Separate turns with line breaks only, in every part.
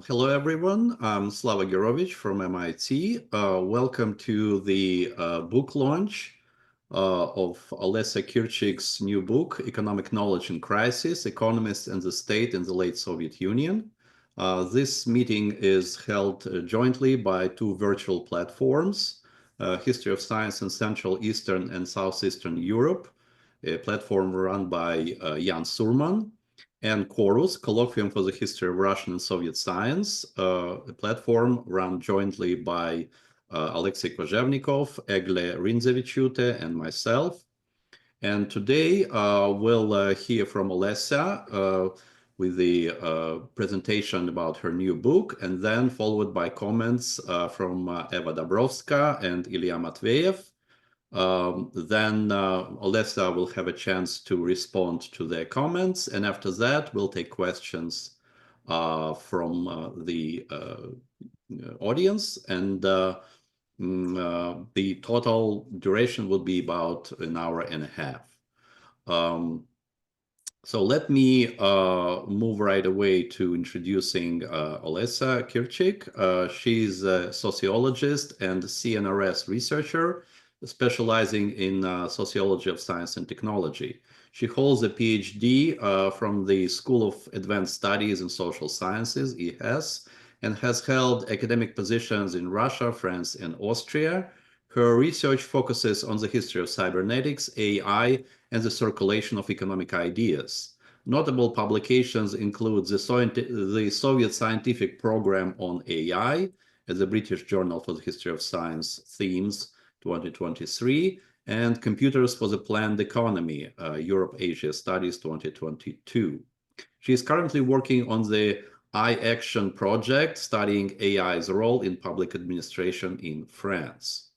Hello, everyone. I'm Slava Gerovitch from MIT. Welcome to the book launch of Olessia Kirtchik's new book, Economic Knowledge in Crisis, Economists and the State in the Late Soviet Union. This meeting is held jointly by two virtual platforms, History of Science in Central Eastern and Southeastern Europe, a platform run by Jan Surman, and Chorus, Colloquium for the History of Russian and Soviet Science, a platform run jointly by Alexei Kozhevnikov, Egle Rindzevichute, and myself. And today we'll hear from Olessia with the presentation about her new book, and then followed by comments from Ewa Dąbrowska and Ilya Matveev. Then Olessia will have a chance to respond to their comments, and after that we'll take questions from the audience, and the total duration will be about an hour and a half. So let me move right away to introducing Olessia Kirtchik. She's a sociologist and CNRS researcher, specializing in sociology of science and technology. She holds a PhD from the School of Advanced Studies in Social Sciences, EHS, and has held academic positions in Russia, France, and Austria. Her research focuses on the history of cybernetics, AI, and the circulation of economic ideas. Notable publications include the Soviet Scientific Program on AI at the British Journal for the History of Science Themes 2023, and Computers for the Planned Economy, Europe-Asia Studies 2022. She is currently working on the iAction project, studying AI's role in public administration in France.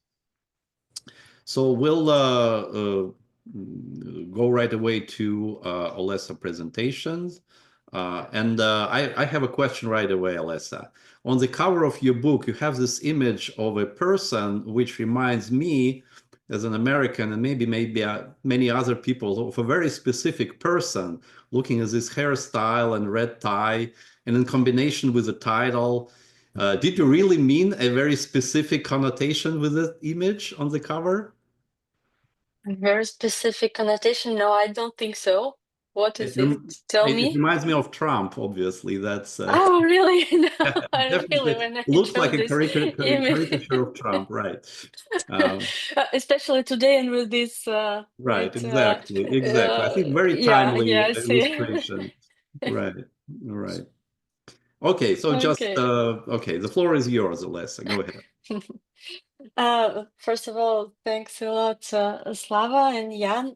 So we'll go right away to Olessia presentations. I have a question right away, Olessia. On the cover of your book, you have this image of a person which reminds me, as an American, and maybe many other people, of a very specific person, looking at this hairstyle and red tie, and in combination with the title. Did you really mean a very specific connotation with the image on the cover?
A very specific connotation? No, I don't think so. What is it? Tell me.
It reminds me of Trump, obviously. That's
oh, really? No, I
definitely
really, when I
looks
chose
like a
this
caricature of Trump, right?
Especially today and with this
Right,
quite,
exactly. I think very
yeah,
timely
I see.
illustration. Right, right. Okay, so just
Okay.
okay, the floor is yours, Olessia. Go ahead.
First of all, thanks a lot, Slava and Jan,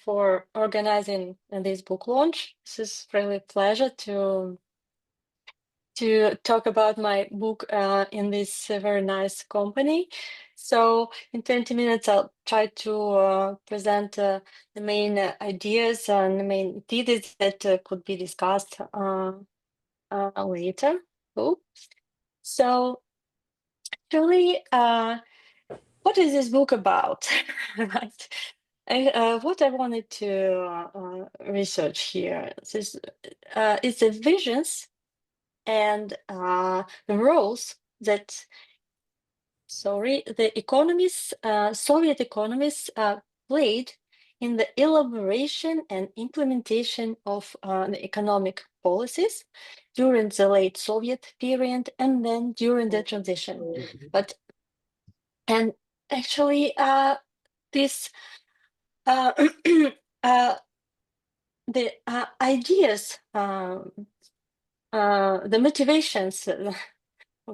for organizing this book launch. This is really a pleasure to talk about my book in this very nice company. So in 20 minutes, I'll try to present the main ideas and the main theses that could be discussed later. Cool. So actually, what is this book about? Right. What I wanted to research here is the visions and the roles that the economists, Soviet economists played in the elaboration and implementation of the economic policies during the late Soviet period and then during the transition. And actually, this the ideas, the motivations,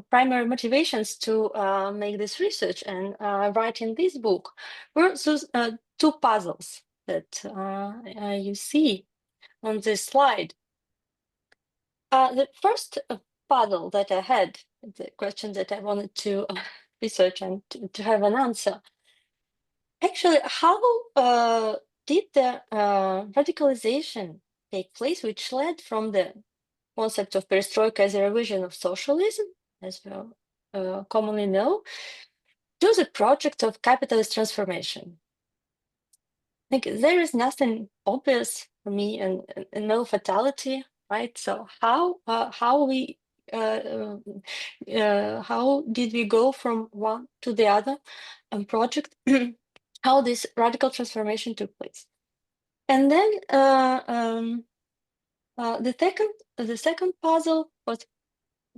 primary motivations to make this research and write in this book were those two puzzles that you see on this slide. The first puzzle that I had, the question that I wanted to research and to have an answer. Actually, how did the radicalization take place, which led from the concept of perestroika as a revision of socialism, as we commonly know, to the project of capitalist transformation? I think there is nothing obvious for me and no fatality, right? So how we how did we go from one to the other project, how this radical transformation took place. And then the second puzzle was,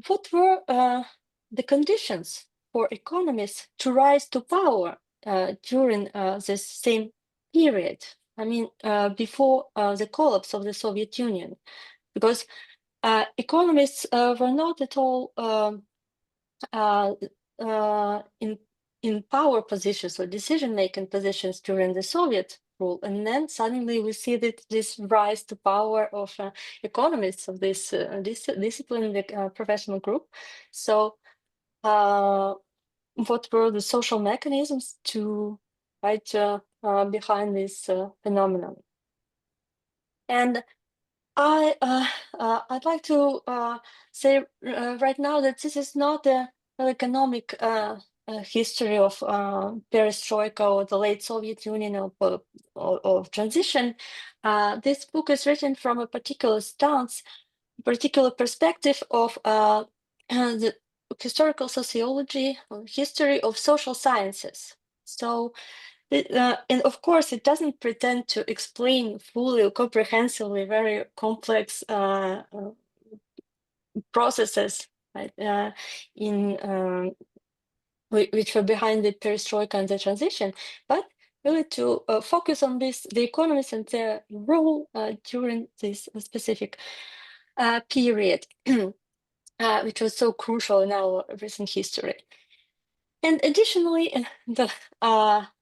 what were the conditions for economists to rise to power during this same period? I mean, before the collapse of the Soviet Union, because economists were not at all in power positions or decision-making positions during the Soviet rule, and then suddenly we see that this rise to power of economists of this discipline, the professional group. So, what were the social mechanisms to fight behind this phenomenon? And I'd like to say right now that this is not an economic history of perestroika or the late Soviet Union of transition. This book is written from a particular stance, particular perspective of the historical sociology, history of social sciences. So, and of course, it doesn't pretend to explain fully or comprehensively very complex processes, right, which were behind the perestroika and the transition, but really to focus on the economists and their role during this specific period, which was so crucial in our recent history. And additionally,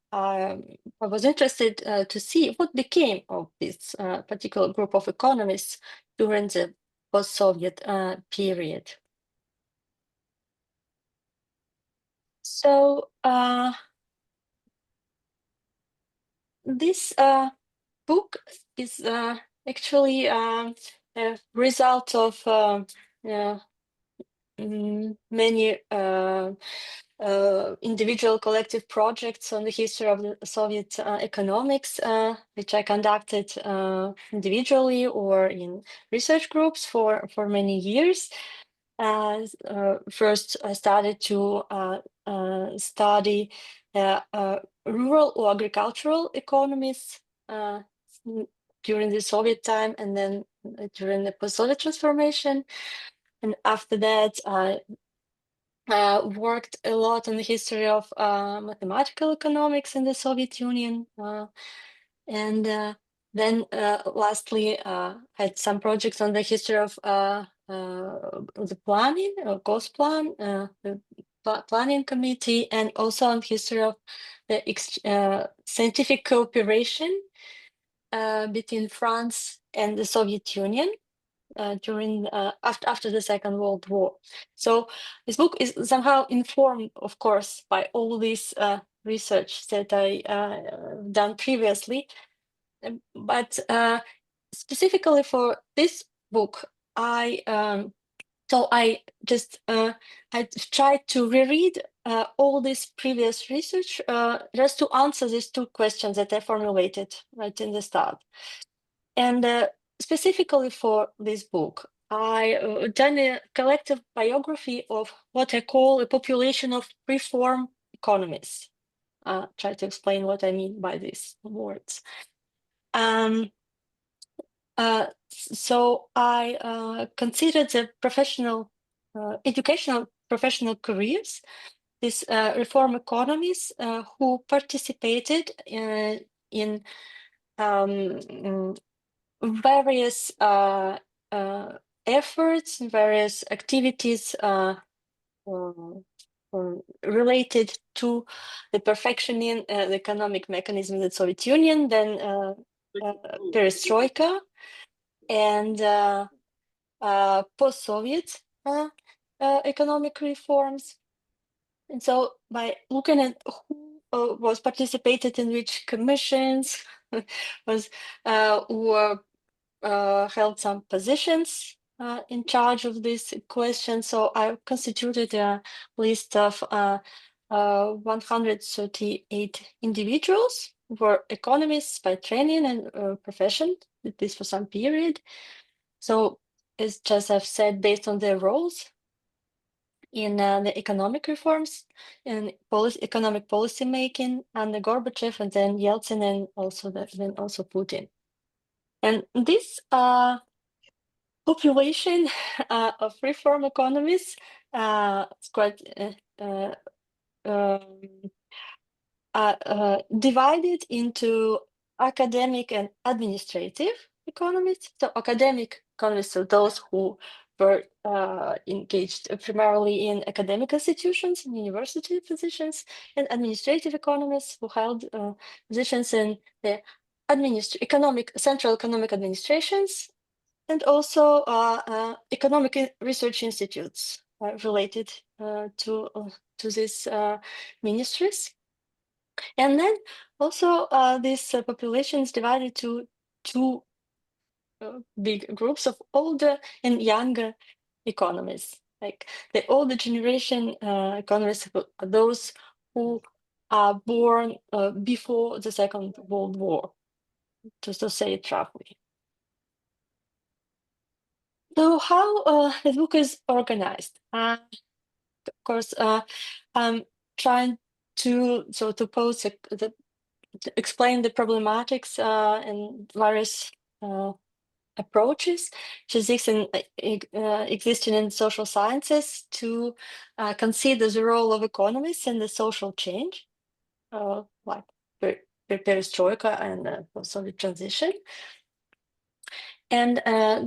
I was interested to see what became of this particular group of economists during the post-Soviet period. So this book is actually a result of many individual collective projects on the history of the Soviet economics, which I conducted individually or in research groups for many years. First, I started to study rural or agricultural economies during the Soviet time, and then during the post-Soviet transformation. And after that, I worked a lot on the history of mathematical economics in the Soviet Union. And then lastly, had some projects on the history of the planning, Gosplan, the planning committee, and also on history of the scientific cooperation between France and the Soviet Union during after the Second World War. So this book is somehow informed, of course, by all this research that I done previously. But specifically for this book, I just I tried to reread all this previous research just to answer these two questions that I formulated right in the start. And specifically for this book, I done a collective biography of what I call a population of reform economists. Try to explain what I mean by these words. So I considered the professional, educational professional careers, these reform economists who participated in various efforts and various activities related to the perfection in the economic mechanism in the Soviet Union, then perestroika, and post-Soviet economic reforms. And so by looking at who was participated in which commissions, was who held some positions in charge of this question. So I constituted a list of 138 individuals who were economists by training and profession, at least for some period. So it's just I've said based on their roles in the economic reforms and economic policy making under Gorbachev and then Yeltsin and then also Putin. And this population of reform economists is quite divided into academic and administrative economists. So academic economists are those who were engaged primarily in academic institutions and university positions, and administrative economists who held positions in the central economic administrations, and also economic research institutes related to these ministries. And then also this population is divided to two big groups of older and younger economists. Like the older generation economists are those who are born before the Second World War, just to say it roughly. So how the book is organized? Of course, I'm trying to explain the problematics and various approaches which existing in social sciences to consider the role of economists in the social change, like perestroika and post-Soviet transition. And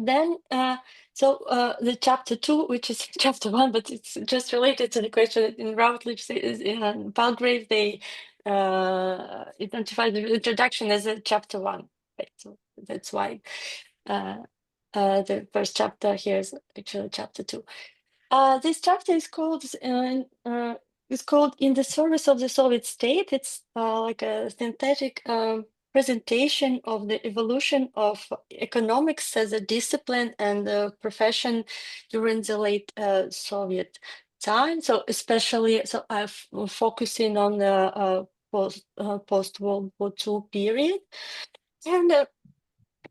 then, the chapter 2, which is chapter 1, but it's just related to the question in Routledge, in Palgrave, they identify the introduction as a chapter 1. Right? So that's why the first chapter here is actually chapter 2. This chapter is called "In the Service of the Soviet State." It's like a synthetic presentation of the evolution of economics as a discipline and a profession during the late Soviet time. So especially, I'm focusing on the post World War II period, and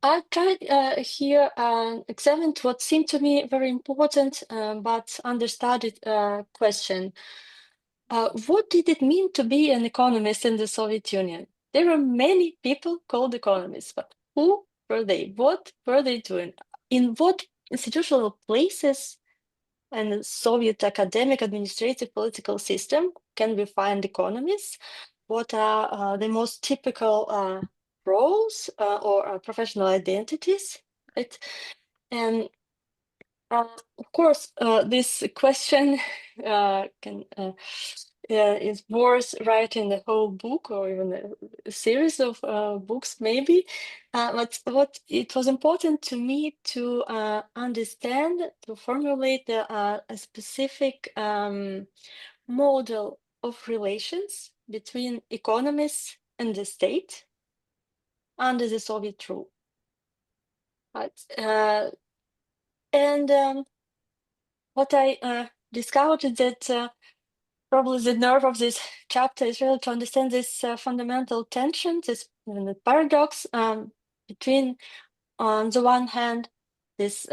I tried here examine what seemed to me very important but understudied question. What did it mean to be an economist in the Soviet Union? There were many people called economists, but who were they? What were they doing? In what institutional places and the Soviet academic, administrative, political system can we find economists? What are the most typical roles or professional identities? Right? And of course, this question is worth writing the whole book or even a series of books, maybe. But what it was important to me to understand, to formulate a specific model of relations between economists and the state under the Soviet rule. Right? And what I discovered is that probably the nerve of this chapter is really to understand this fundamental tension, this paradox between, on the one hand, this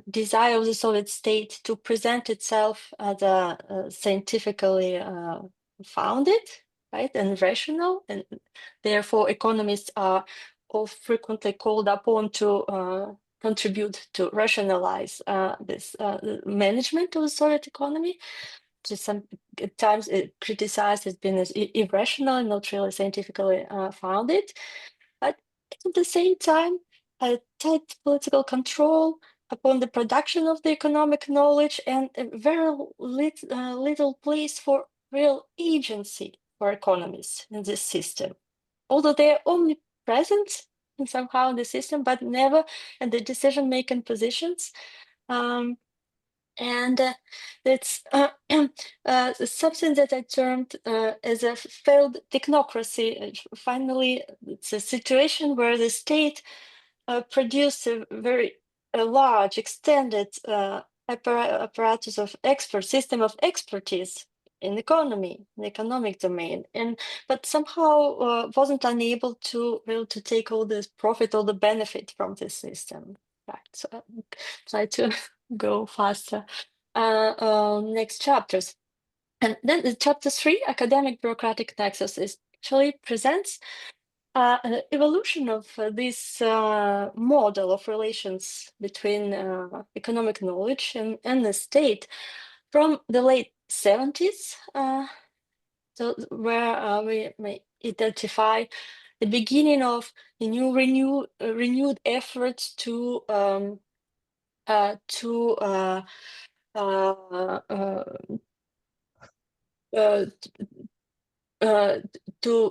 desire of the Soviet state to present itself as a scientifically founded, right, and rational, and therefore economists are all frequently called upon to contribute to rationalize this management of the Soviet economy, which is sometimes criticized as being as irrational and not really scientifically founded. But at the same time, a tight political control upon the production of the economic knowledge and a very little place for real agency for economists in this system. Although they are only present in somehow in the system, but never in the decision-making positions. And it's something that I termed as a failed technocracy. Finally, it's a situation where the state produced a very large, extended apparatus of system of expertise in economy, in the economic domain, but somehow wasn't unable to take all this profit, all the benefit from this system. Right. So I try to go faster. next chapters. And then the chapter 3, academic bureaucratic nexus, actually presents an evolution of this model of relations between economic knowledge and the state from the late 70s, so where we may identify the beginning of a new renewed efforts to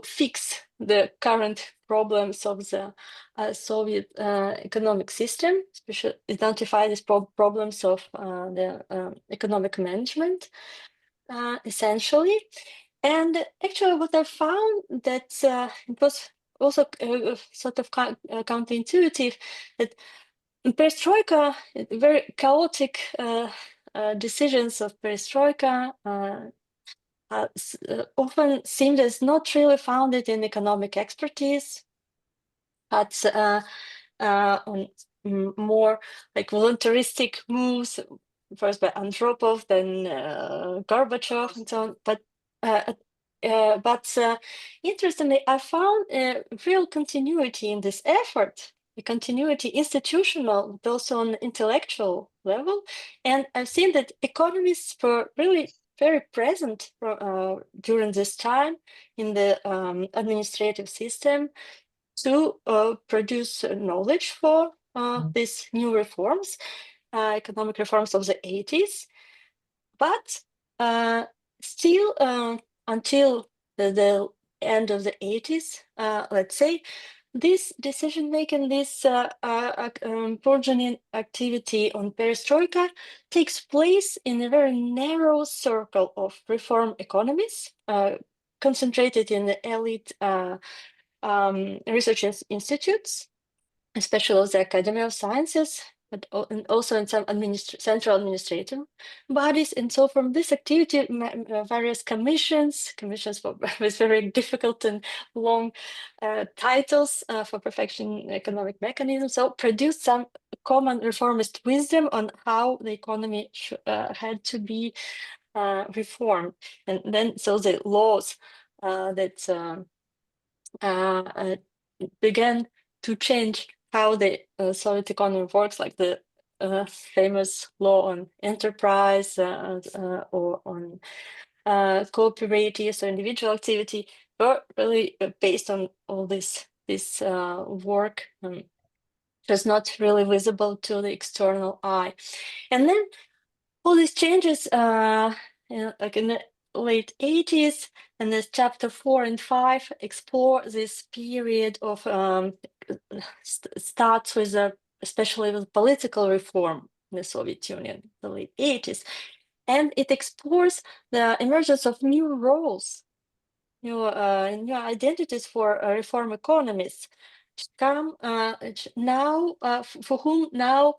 fix the current problems of the Soviet economic system, especially identify these problems of the economic management, essentially. And actually, what I found that it was also sort of counterintuitive that perestroika, very chaotic decisions of perestroika often seemed as not really founded in economic expertise, but on more like voluntaristic moves, first by Andropov, then Gorbachev, and so on. But interestingly, I found a real continuity in this effort, a continuity institutional, but also on intellectual level. And I've seen that economists were really very present during this time in the administrative system to produce knowledge for these new reforms, economic reforms of the 80s. But still, until the end of the 80s, let's say, this decision-making, this burgeoning activity on perestroika takes place in a very narrow circle of reform economists, concentrated in the elite research institutes, especially the Academy of Sciences, but and also in some central administrative bodies. And so from this activity, various commissions with very difficult and long titles for perfecting economic mechanisms, so produced some common reformist wisdom on how the economy had to be reformed. And then so the laws that began to change how the Soviet economy works, like the famous law on enterprise or on cooperatives or individual activity, were really based on all this work. Was not really visible to the external eye. And then all these changes, like in the late 80s, and this chapter 4 and 5 explore this period of starts with especially with political reform in the Soviet Union, the late 80s, and it explores the emergence of new roles, new identities for reform economists. Cham now for whom now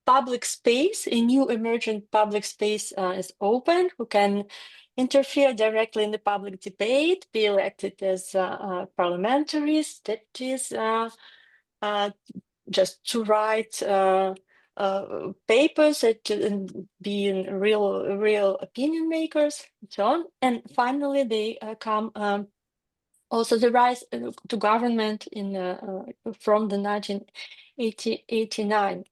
public space, a new emergent public space is open, who can interfere directly in the public debate, be elected as parliamentaries, deputies, just to write papers and be real opinion makers, and so on. And finally, they come also the rise to government in from the 1989.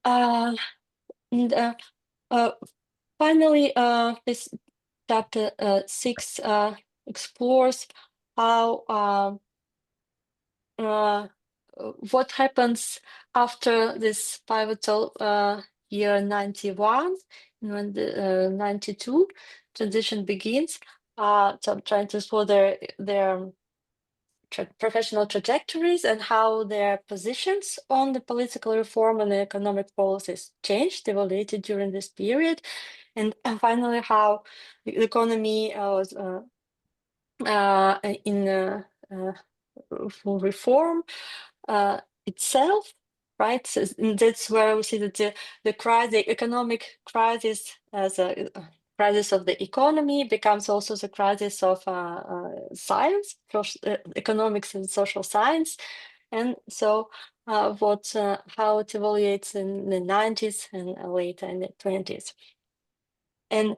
And finally, this chapter 6 explores how what happens after this pivotal year 91, when the 92 transition begins. So I'm trying to explore their professional trajectories and how their positions on the political reform and the economic policies changed, evaluated during this period, and finally how the economy was in full reform itself, right? So that's where we see that the economic crisis as a crisis of the economy becomes also the crisis of science, economics and social science. And so how it evaluates in the 90s and later in the 20s. And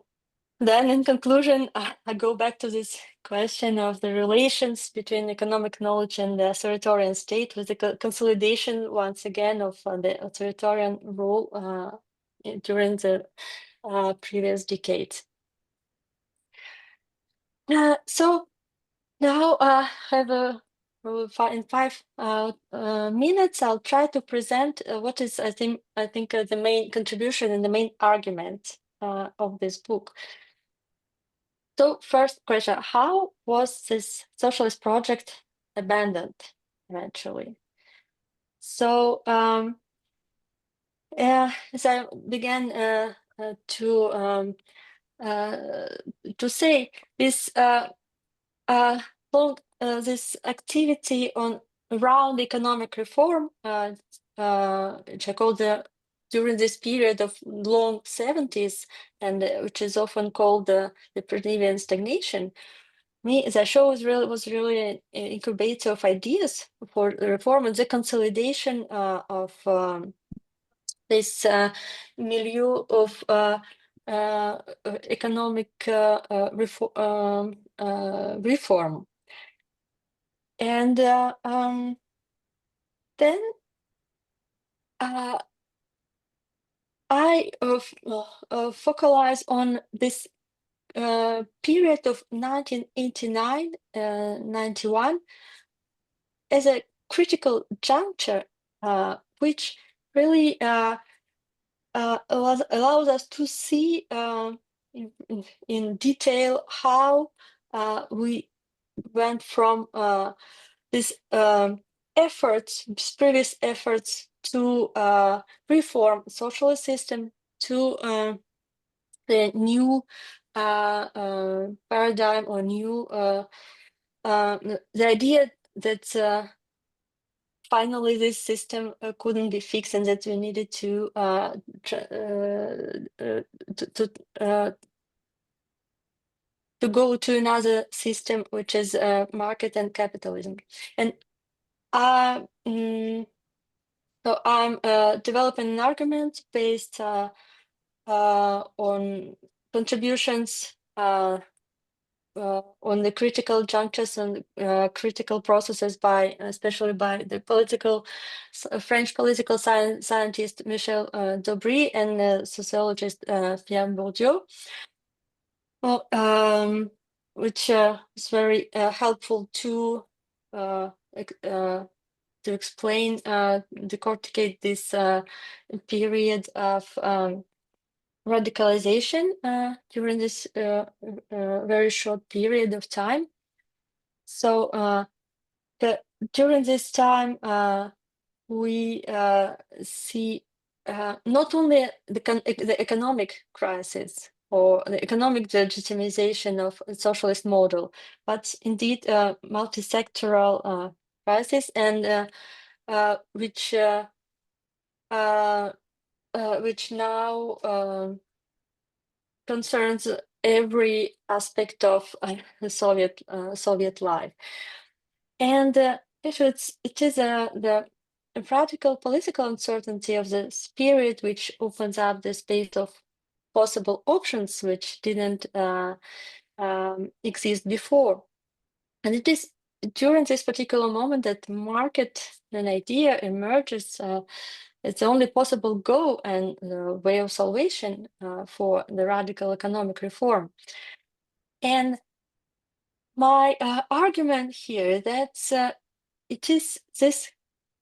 then in conclusion, I go back to this question of the relations between economic knowledge and the authoritarian state, with the consolidation once again of the authoritarian rule during the previous decades. So now I have in 5 minutes, I'll try to present what is, I think the main contribution and the main argument of this book. So first question, how was this socialist project abandoned eventually? So as I began to say, this this activity around economic reform, which I call during this period of long 70s, and which is often called the Previan stagnation, as I show, was really an incubator of ideas for the reform and the consolidation of this milieu of economic reform. And then I focalize on this period of 1989-91 as a critical juncture, which really allows us to see in detail how we went from these previous efforts to reform socialist system to the new paradigm, or new the idea that finally this system couldn't be fixed, and that we needed to go to another system, which is market and capitalism. And so I'm developing an argument based on contributions on the critical junctures and critical processes especially by the French political scientist Michel Daubry and the sociologist Pierre Bourdieu. Well, which is very helpful to explain, decorticate this period of radicalization during this very short period of time. So during this time, we see not only the economic crisis or the economic legitimization of a socialist model, but indeed multi-sectoral crisis, and which now concerns every aspect of the Soviet life. And it is the radical political uncertainty of this period which opens up the space of possible options which didn't exist before. And it is during this particular moment that market, an idea, emerges. It's the only possible goal and way of salvation for the radical economic reform. And my argument here that it is this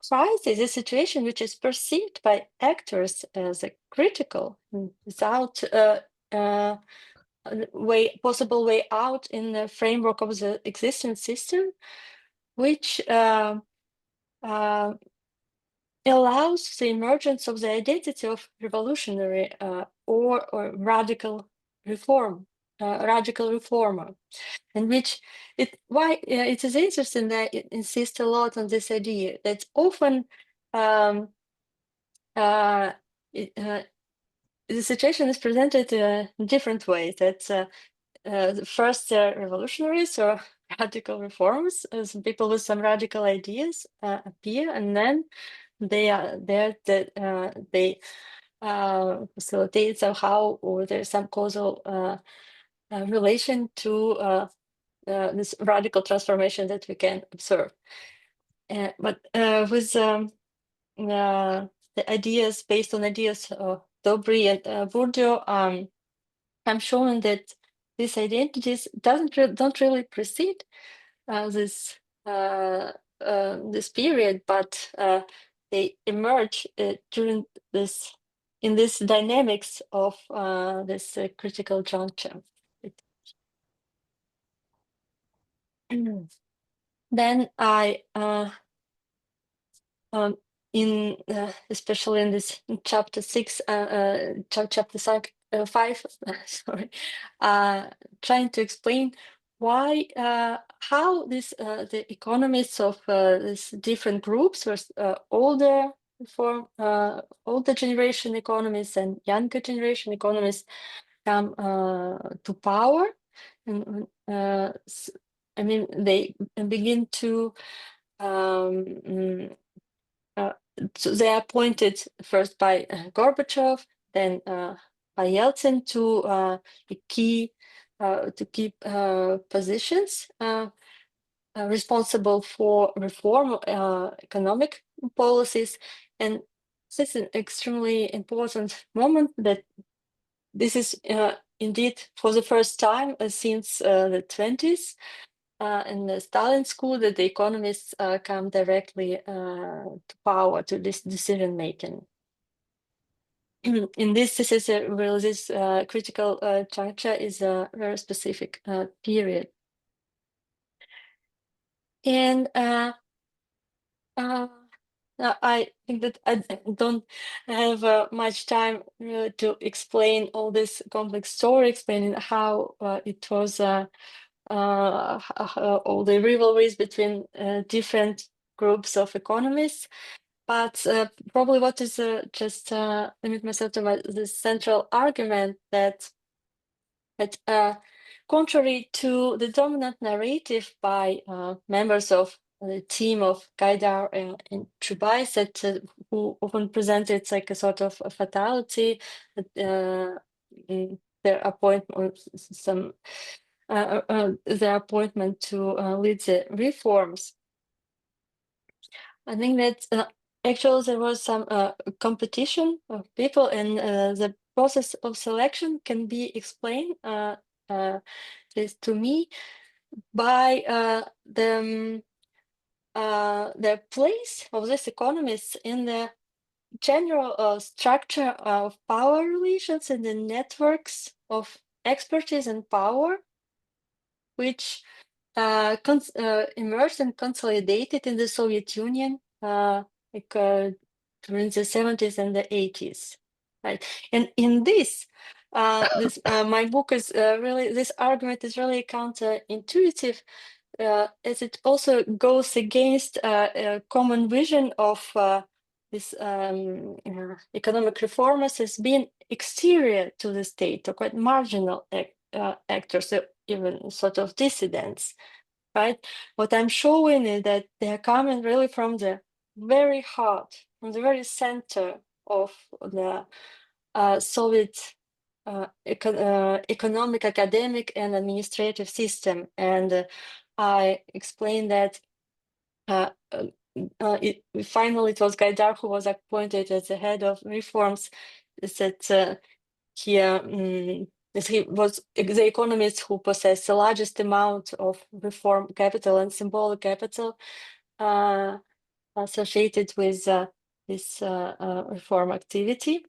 crisis, this situation, which is perceived by actors as a critical, without possible way out in the framework of the existing system, which allows the emergence of the identity of revolutionary or radical reformer, and which it is interesting that I insist a lot on this idea that often the situation is presented in different ways. That first revolutionaries or radical reformers, some people with some radical ideas appear, and then they are there that they facilitate somehow, or there's some causal relation to this radical transformation that we can observe. But with the ideas based on ideas of Dobry and Bourdieu, I'm showing that these identities don't really precede this period, but they emerge during this in this dynamics of this critical juncture. Then I in especially in this chapter 6, chapter 5, sorry, trying to explain why, how this the economists of these different groups were older generation economists and younger generation economists come to power, and I mean they begin to so they are appointed first by Gorbachev, then by Yeltsin to key positions responsible for reform economic policies. And this is an extremely important moment, that this is indeed for the first time since the 20s in the Stalin school, that the economists come directly to power, to this decision making. In this is this critical juncture is a very specific period. And I think that I don't have much time to explain all this complex story, explaining how it was all the rivalries between different groups of economists. But probably what is just limit myself to the central argument that contrary to the dominant narrative by members of the team of Gaidar and Chubais, that who often presented it like a sort of a fatality, their appointment, their appointment to lead the reforms. I think that actually there was some competition of people, and the process of selection can be explained this to me by the place of these economists in the general structure of power relations and the networks of expertise and power, which emerged and consolidated in the Soviet Union during the 70s and the 80s, right? And in this, my book is really, this argument is really counterintuitive, as it also goes against a common vision of this economic reformers as being exterior to the state, or quite marginal actors, so even sort of dissidents, right? What I'm showing is that they are coming really from the very heart, from the very center of the Soviet economic, academic, and administrative system. And I explained that finally it was Gaidar who was appointed as the head of reforms, that he was the economist who possessed the largest amount of reform capital and symbolic capital associated with this reform activity.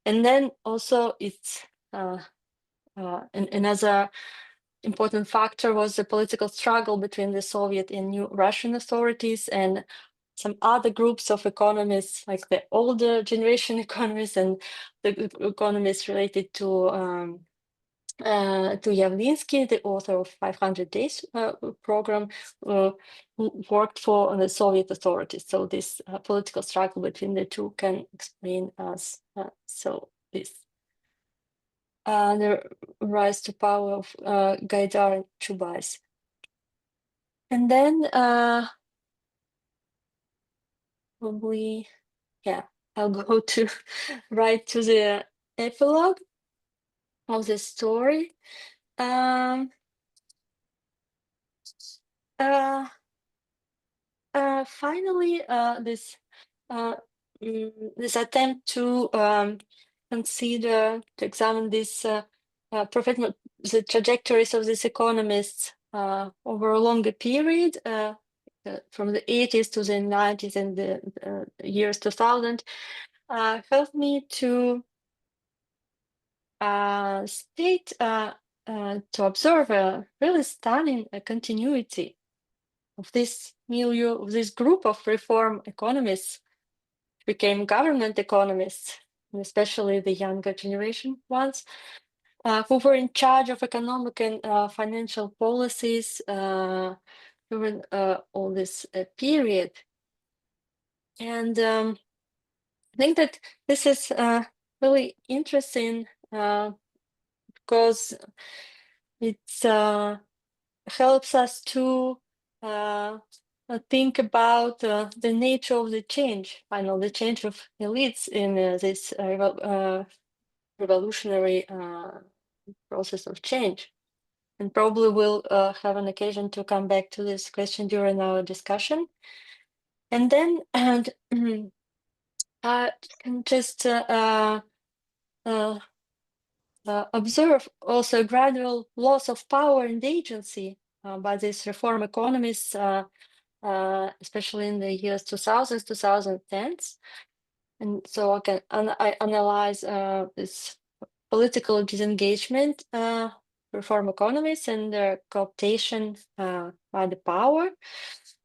And then also it's another important factor was the political struggle between the Soviet and new Russian authorities, and some other groups of economists, like the older generation economists and the economists related to Yavlinsky, the author of 500 Days program, who worked for the Soviet authorities. So this political struggle between the two can explain us. So this the rise to power of Gaidar and Chubais. And then probably yeah, I'll go to right to the epilogue of the story. Finally, this attempt to consider, to examine this professional, the trajectories of these economists over a longer period, from the 80s to the 90s and the years 2000, helped me to state, to observe a really stunning continuity of this milieu, of this group of reform economists, became government economists, and especially the younger generation ones, who were in charge of economic and financial policies during all this period. And I think that this is really interesting because it helps us to think about the nature of the change. I know the change of elites in this revolutionary process of change, and probably we'll have an occasion to come back to this question during our discussion. And then I can just observe also a gradual loss of power and agency by these reform economists, especially in the years 2000s, 2010s. And so I can analyze this political disengagement, reform economists, and their cooptation by the power.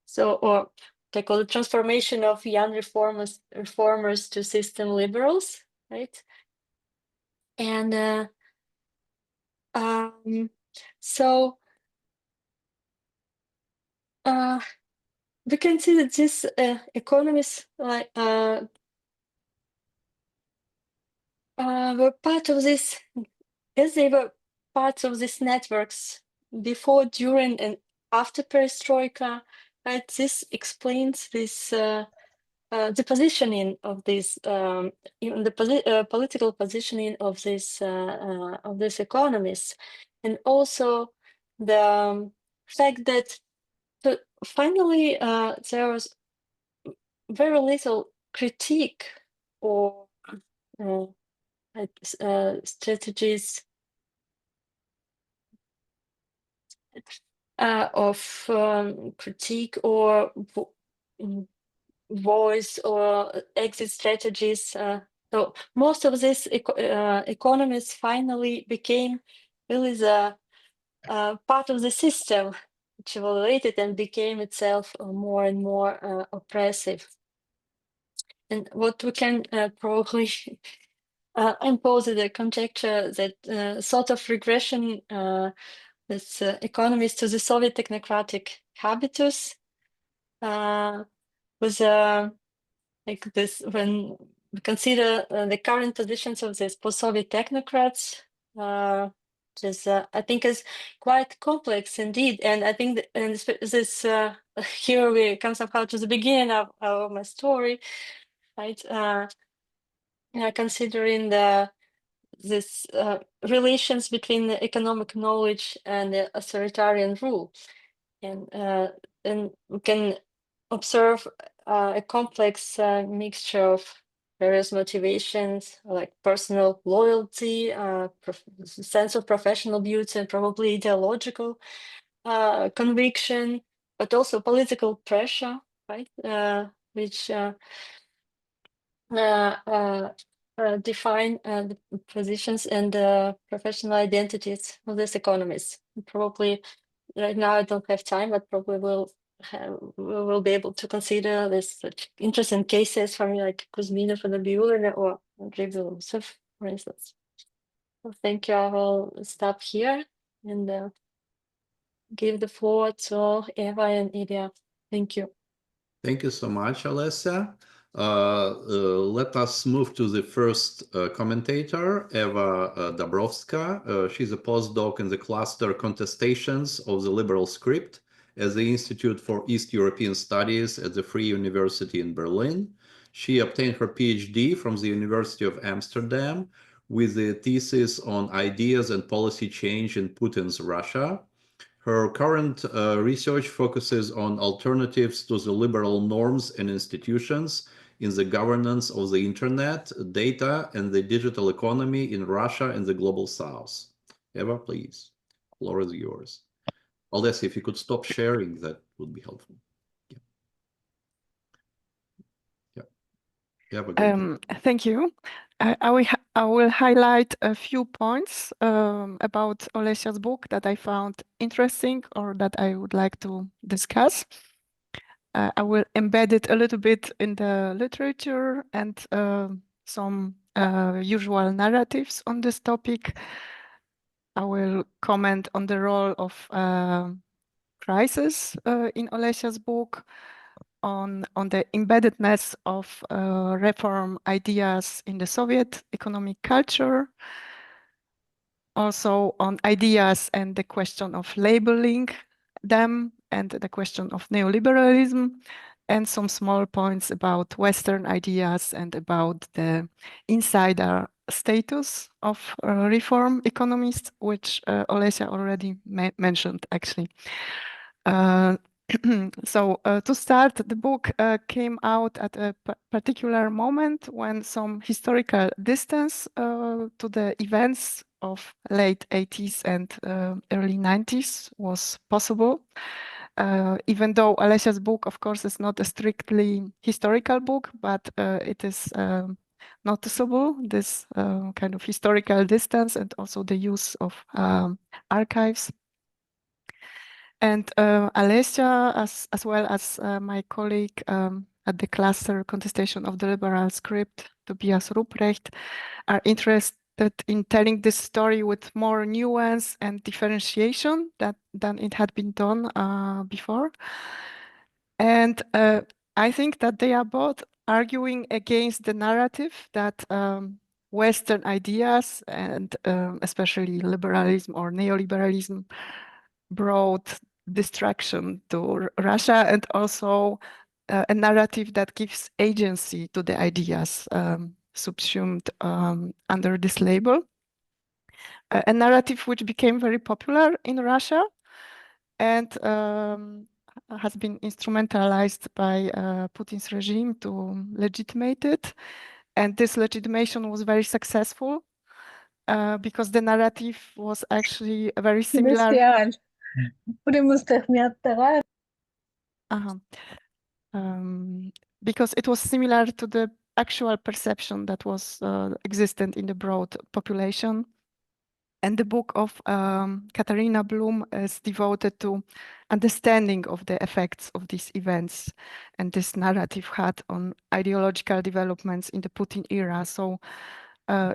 So, or they call it transformation of young reformers to system liberals, right? And so we can see that these economists were part of this, as they were parts of these networks before, during, and after perestroika. Right? This explains this the positioning of this, even the political positioning of this economists, and also the fact that finally there was very little critique or strategies of critique or voice or exit strategies. So most of these economists finally became really the part of the system, which evaluated and became itself more and more oppressive. And what we can probably impose the conjecture that sort of regression this economists to the Soviet technocratic habitus was like this when we consider the current positions of these post-Soviet technocrats. Is I think is quite complex indeed, and I think this here we come somehow to the beginning of my story, right? Considering this relations between the economic knowledge and the authoritarian rule, and we can observe a complex mixture of various motivations like personal loyalty, sense of professional duty, and probably ideological conviction, but also political pressure, right? Which define the positions and professional identities of these economists. Probably right now I don't have time, but probably we will be able to consider this such interesting cases from like Kuzminov and Abiulina or Andrei Belousov, for instance. Well, thank you. I will stop here and give the floor to Ewa and Ilya. Thank you.
Thank you so much, Olessia. Let us move to the first commentator, Ewa Dąbrowska. She's a postdoc in the cluster Contestations of the Liberal Script at the Institute for East European Studies at the Free University in Berlin. She obtained her PhD from the University of Amsterdam with a thesis on ideas and policy change in Putin's Russia. Her current research focuses on alternatives to the liberal norms and institutions in the governance of the internet, data, and the digital economy in Russia and the global south. Eva, please, floor is yours. Olessia, if you could stop sharing, that would be helpful.
Thank you. I will highlight a few points about Olesia's book that I found interesting or that I would like to discuss. I will embed it a little bit in the literature and some usual narratives on this topic. I will comment on the role of crisis in Olesia's book, on the embeddedness of reform ideas in the Soviet economic culture, also on ideas and the question of labeling them and the question of neoliberalism, and some small points about Western ideas and about the insider status of reform economists, which Olessia already mentioned, actually. So to start, the book came out at a particular moment when some historical distance to the events of late 80s and early 90s was possible. Even though Olesia's book, of course, is not a strictly historical book, but it is noticeable, this kind of historical distance and also the use of archives. And Olessia, as well as my colleague at the cluster Contestation of the Liberal Script, Tobias Ruprecht, are interested in telling this story with more nuance and differentiation than it had been done before. And I think that they are both arguing against the narrative that Western ideas and especially liberalism or neoliberalism brought destruction to Russia, and also a narrative that gives agency to the ideas subsumed under this label. A narrative which became very popular in Russia and has been instrumentalized by Putin's regime to legitimate it. And this legitimation was very successful because the narrative was actually very similar. Because it was similar to the actual perception that was existent in the broad population. And the book of Katarina Blum is devoted to understanding of the effects of these events and this narrative had on ideological developments in the Putin era. So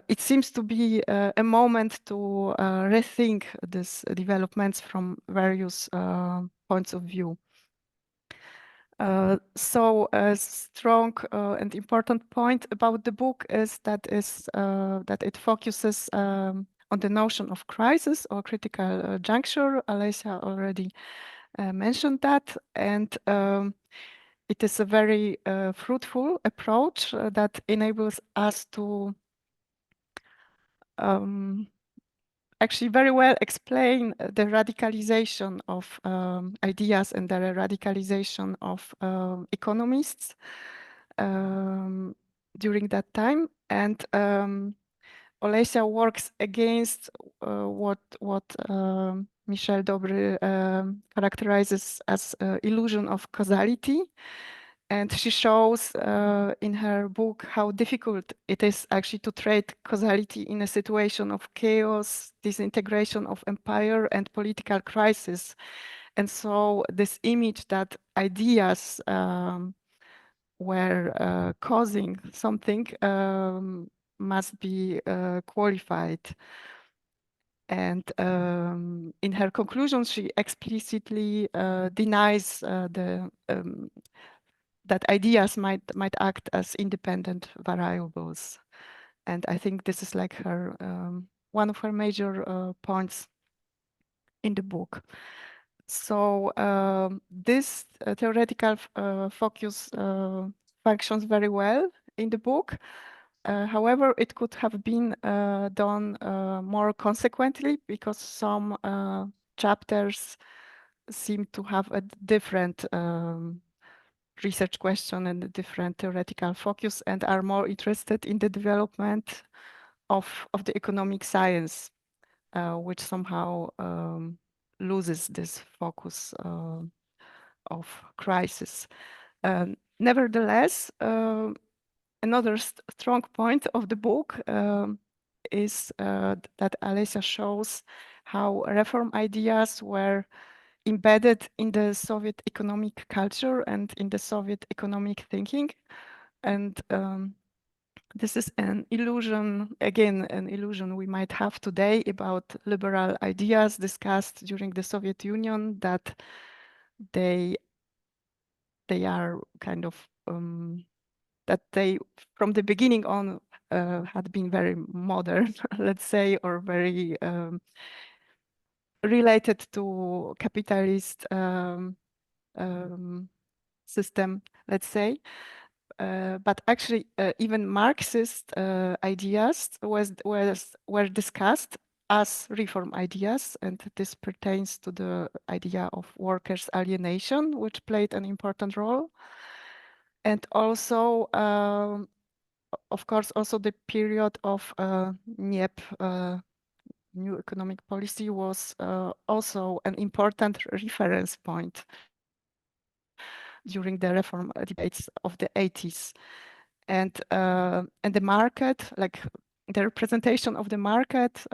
it seems to be a moment to rethink these developments from various points of view. So a strong and important point about the book is that it focuses on the notion of crisis or critical juncture. Olessia already mentioned that, and it is a very fruitful approach that enables us to actually very well explain the radicalization of ideas and the radicalization of economists during that time. And Olessia works against what Michel Dobry characterizes as illusion of causality. And she shows in her book how difficult it is actually to trade causality in a situation of chaos, disintegration of empire and political crisis. And so this image that ideas were causing something must be qualified. And in her conclusions, she explicitly denies that ideas might act as independent variables. And I think this is like her one of her major points in the book. So this theoretical focus functions very well in the book. However, it could have been done more consequently, because some chapters seem to have a different research question and a different theoretical focus, and are more interested in the development of the economic science, which somehow loses this focus of crisis. Nevertheless, another strong point of the book is that Olessia shows how reform ideas were embedded in the Soviet economic culture and in the Soviet economic thinking. And this is an illusion, again, an illusion we might have today about liberal ideas discussed during the Soviet Union, that they are kind of, that they, from the beginning on, had been very modern, let's say, or very related to capitalist system, let's say. But actually, even Marxist ideas were discussed as reform ideas, and this pertains to the idea of workers' alienation, which played an important role. And also, of course, also the period of NIEP, New Economic Policy, was also an important reference point during the reform debates of the 80s. And the market, like the representation of the market,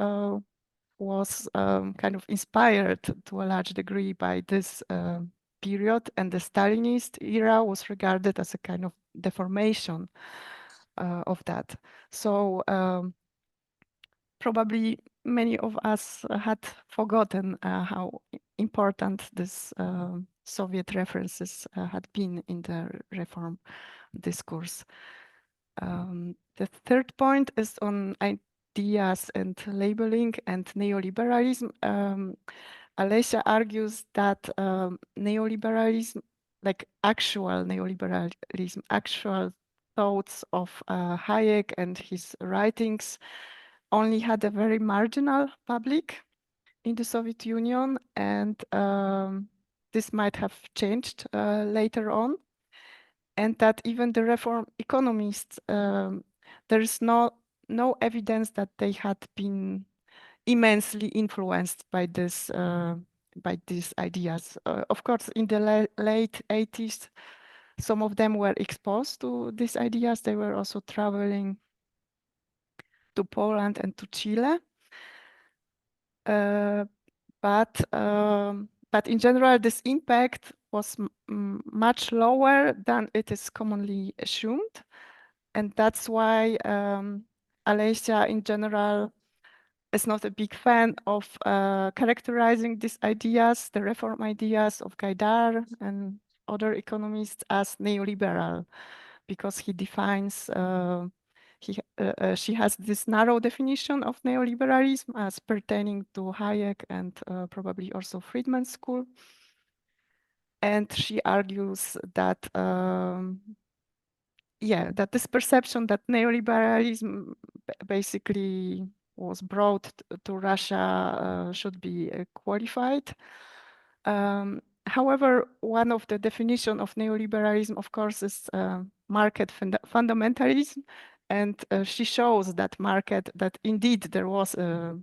was kind of inspired to a large degree by this period, and the Stalinist era was regarded as a kind of deformation of that. So probably many of us had forgotten how important this Soviet references had been in the reform discourse. The third point is on ideas and labeling and neoliberalism. Olessia argues that neoliberalism, like actual neoliberalism, actual thoughts of Hayek and his writings, only had a very marginal public in the Soviet Union, and this might have changed later on. And that even the reform economists, there is no evidence that they had been immensely influenced by this by these ideas. Of course, in the late 80s, some of them were exposed to these ideas. They were also traveling to Poland and to Chile. But in general, this impact was much lower than it is commonly assumed. And that's why Olessia, in general, is not a big fan of characterizing these ideas, the reform ideas of Gaidar and other economists, as neoliberal, because he defines, she has this narrow definition of neoliberalism as pertaining to Hayek and probably also Friedman's school. And she argues that, that this perception that neoliberalism basically was brought to Russia should be qualified. However, one of the definition of neoliberalism, of course, is market fundamentalism. And she shows that that indeed there was a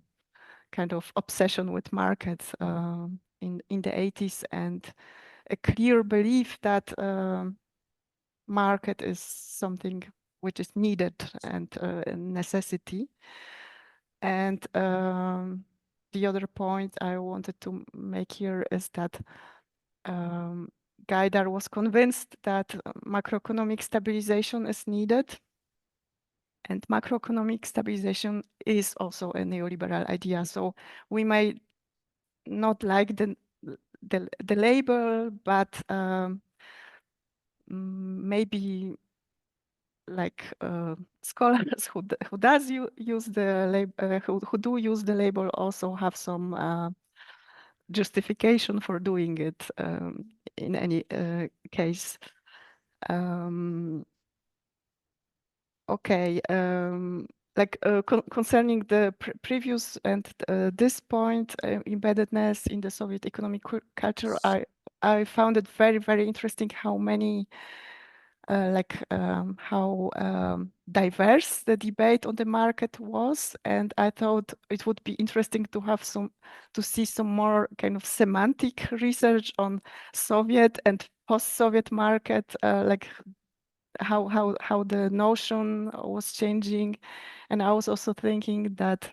kind of obsession with markets in the 80s, and a clear belief that market is something which is needed and a necessity. And the other point I wanted to make here is that Gaidar was convinced that macroeconomic stabilization is needed. And macroeconomic stabilization is also a neoliberal idea. So we may not like the label, but maybe like scholars who use the label, who do use the label, also have some justification for doing it in any case. okay, like concerning the previous and this point, embeddedness in the Soviet economic culture, I found it very, very interesting how many how diverse the debate on the market was, and I thought it would be interesting to have to see some more kind of semantic research on Soviet and post-Soviet market, like how the notion was changing, and I was also thinking that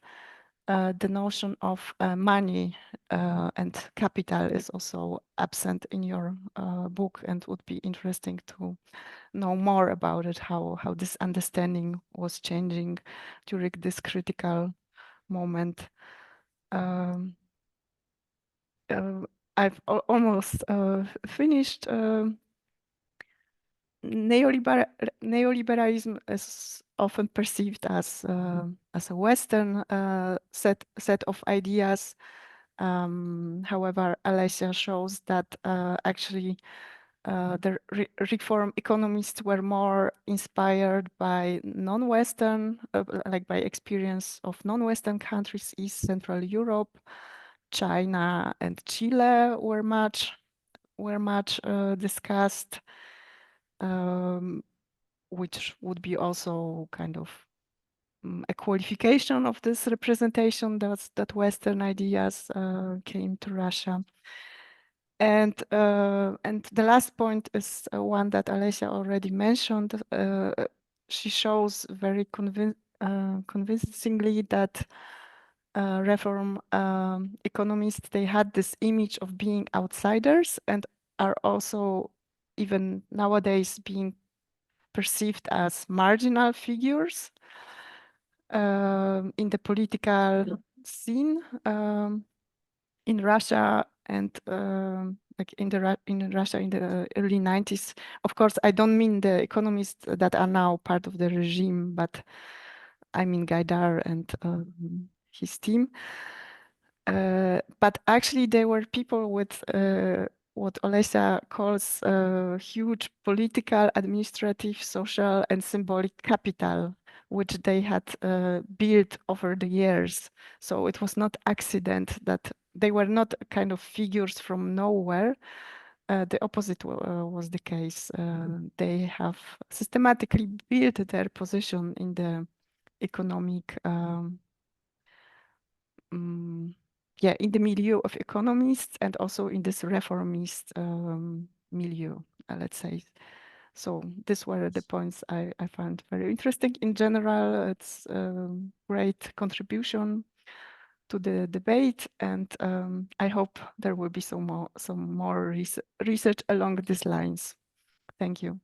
the notion of money and capital is also absent in your book, and would be interesting to know more about it, how this understanding was changing during this critical moment. I've almost finished. Neoliberalism is often perceived as a Western set of ideas. However, Olessia shows that actually the reform economists were more inspired by non-Western, like by experience of non-Western countries. East Central Europe, China, and Chile were much discussed, which would be also kind of a qualification of this representation that Western ideas came to Russia. And the last point is one that Olessia already mentioned. She shows very convincingly that reform economists, they had this image of being outsiders and are also even nowadays being perceived as marginal figures in the political scene in Russia, and like in Russia in the early 90s. Of course, I don't mean the economists that are now part of the regime, but I mean Gaidar and his team. But actually, there were people with what Olessia calls huge political, administrative, social, and symbolic capital, which they had built over the years. So it was not accident that they were not kind of figures from nowhere. The opposite was the case. They have systematically built their position in the economic in the milieu of economists, and also in this reformist milieu, let's say. So these were the points I found very interesting. In general, it's a great contribution to the debate, and I hope there will be some more research along these lines. Thank you.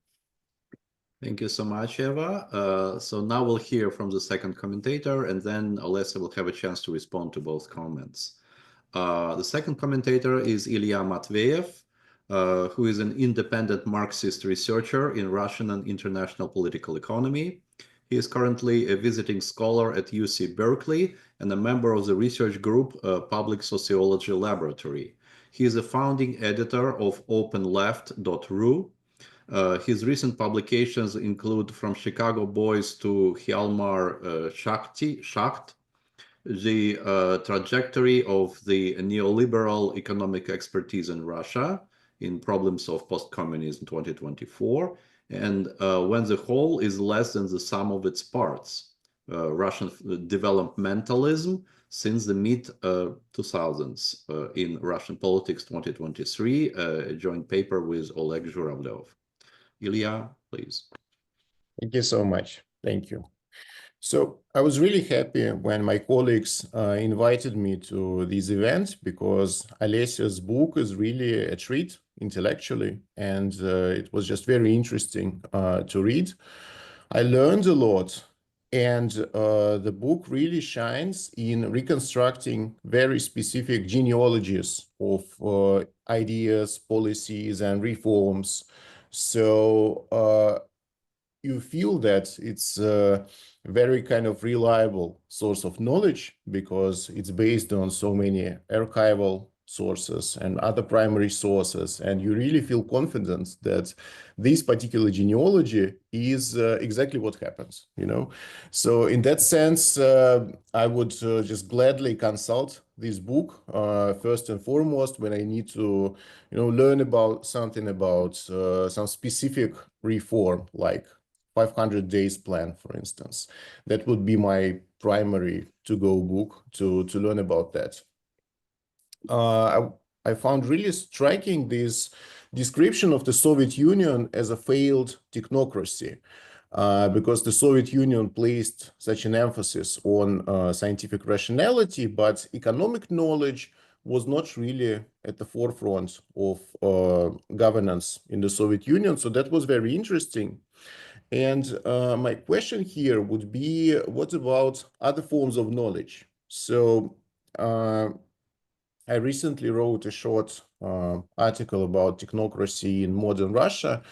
Thank you so much, Eva. So now we'll hear from the second commentator, and then Olessia will have a chance to respond to both comments. The second commentator is Ilya Matveev, who is an independent Marxist researcher in Russian and international political economy. He is currently a visiting scholar at UC Berkeley and a member of the research group Public Sociology Laboratory. He is a founding editor of OpenLeft.ru. His recent publications include From Chicago Boys to Hjalmar Schacht, the trajectory of the neoliberal economic expertise in Russia in Problems of Post-Communism 2024, and When the Whole is Less Than the Sum of Its Parts, Russian developmentalism since the mid-2000s in Russian Politics 2023, a joint paper with Oleg Zhuravlev. Ilya, please.
Thank you so much. Thank you. So I was really happy when my colleagues invited me to this event, because Olessia's book is really a treat intellectually, and it was just very interesting to read. I learned a lot, and the book really shines in reconstructing very specific genealogies of ideas, policies, and reforms. So you feel that it's a very kind of reliable source of knowledge, because it's based on so many archival sources and other primary sources, and you really feel confident that this particular genealogy is exactly what happens, you know. So in that sense, I would just gladly consult this book first and foremost when I need to, you know, learn about something about some specific reform, like 500 days plan, for instance. That would be my primary to-go book to learn about that. I found really striking this description of the Soviet Union as a failed technocracy, because the Soviet Union placed such an emphasis on scientific rationality, but economic knowledge was not really at the forefront of governance in the Soviet Union. So that was very interesting. And my question here would be, what about other forms of knowledge? So I recently wrote a short article about technocracy in modern Russia,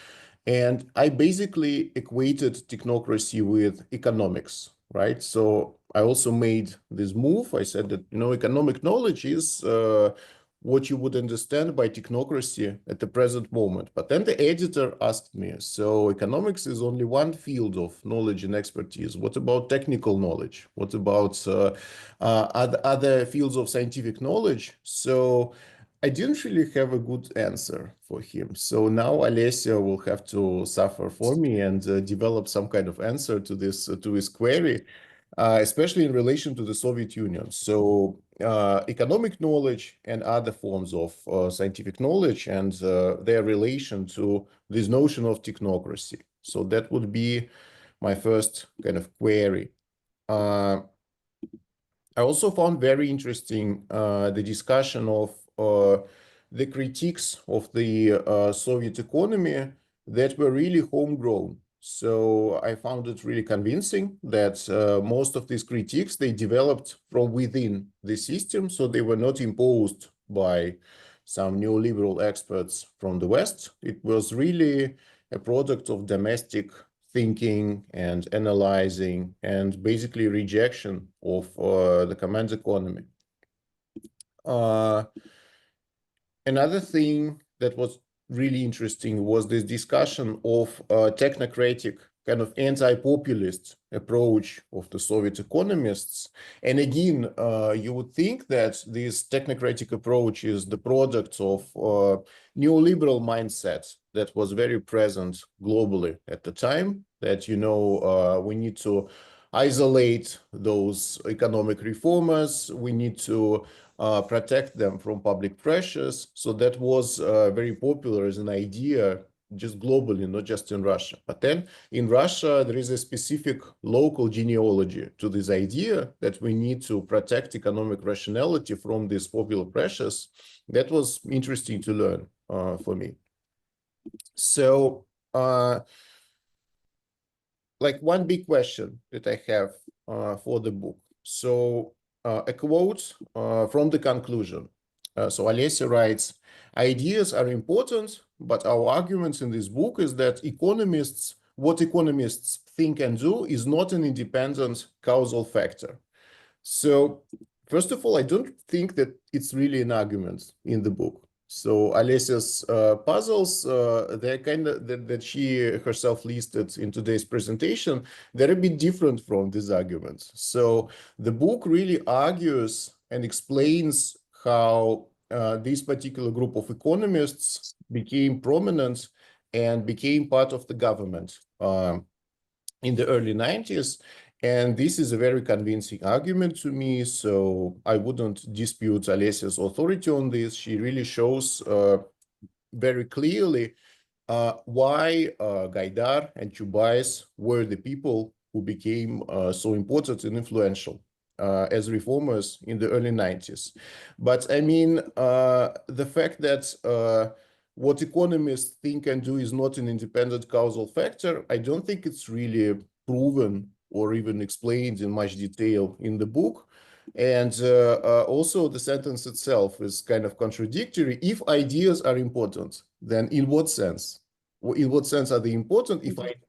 and I basically equated technocracy with economics, right? So I also made this move. I said that, you know, economic knowledge is what you would understand by technocracy at the present moment. But then the editor asked me, so economics is only one field of knowledge and expertise. What about technical knowledge? What about other fields of scientific knowledge? So I didn't really have a good answer for him. So now Olessia will have to suffer for me and develop some kind of answer to this query, especially in relation to the Soviet Union. So economic knowledge and other forms of scientific knowledge and their relation to this notion of technocracy. So that would be my first kind of query. I also found very interesting the discussion of the critiques of the Soviet economy that were really homegrown. So I found it really convincing that most of these critiques, they developed from within the system. So they were not imposed by some neoliberal experts from the West. It was really a product of domestic thinking and analyzing and basically rejection of the command economy. Another thing that was really interesting was this discussion of technocratic kind of anti-populist approach of the Soviet economists. And again, you would think that this technocratic approach is the product of neoliberal mindset that was very present globally at the time, that, you know, we need to isolate those economic reformers, we need to protect them from public pressures. So that was very popular as an idea just globally, not just in Russia. But then in Russia, there is a specific local genealogy to this idea that we need to protect economic rationality from these popular pressures. That was interesting to learn for me. So like one big question that I have for the book. So a quote from the conclusion. So Olessia writes, ideas are important, but our arguments in this book is that what economists think and do is not an independent causal factor. So first of all, I don't think that it's really an argument in the book. So Olessia's puzzles, they're kind of that she herself listed in today's presentation, they're a bit different from these arguments. So the book really argues and explains how this particular group of economists became prominent and became part of the government in the early 90s. And this is a very convincing argument to me, so I wouldn't dispute Olessia's authority on this. She really shows very clearly why Gaidar and Chubais were the people who became so important and influential as reformers in the early 90s. But I mean, the fact that what economists think and do is not an independent causal factor, I don't think it's really proven or even explained in much detail in the book. And also the sentence itself is kind of contradictory. If ideas are important, then in what sense? In what sense are they important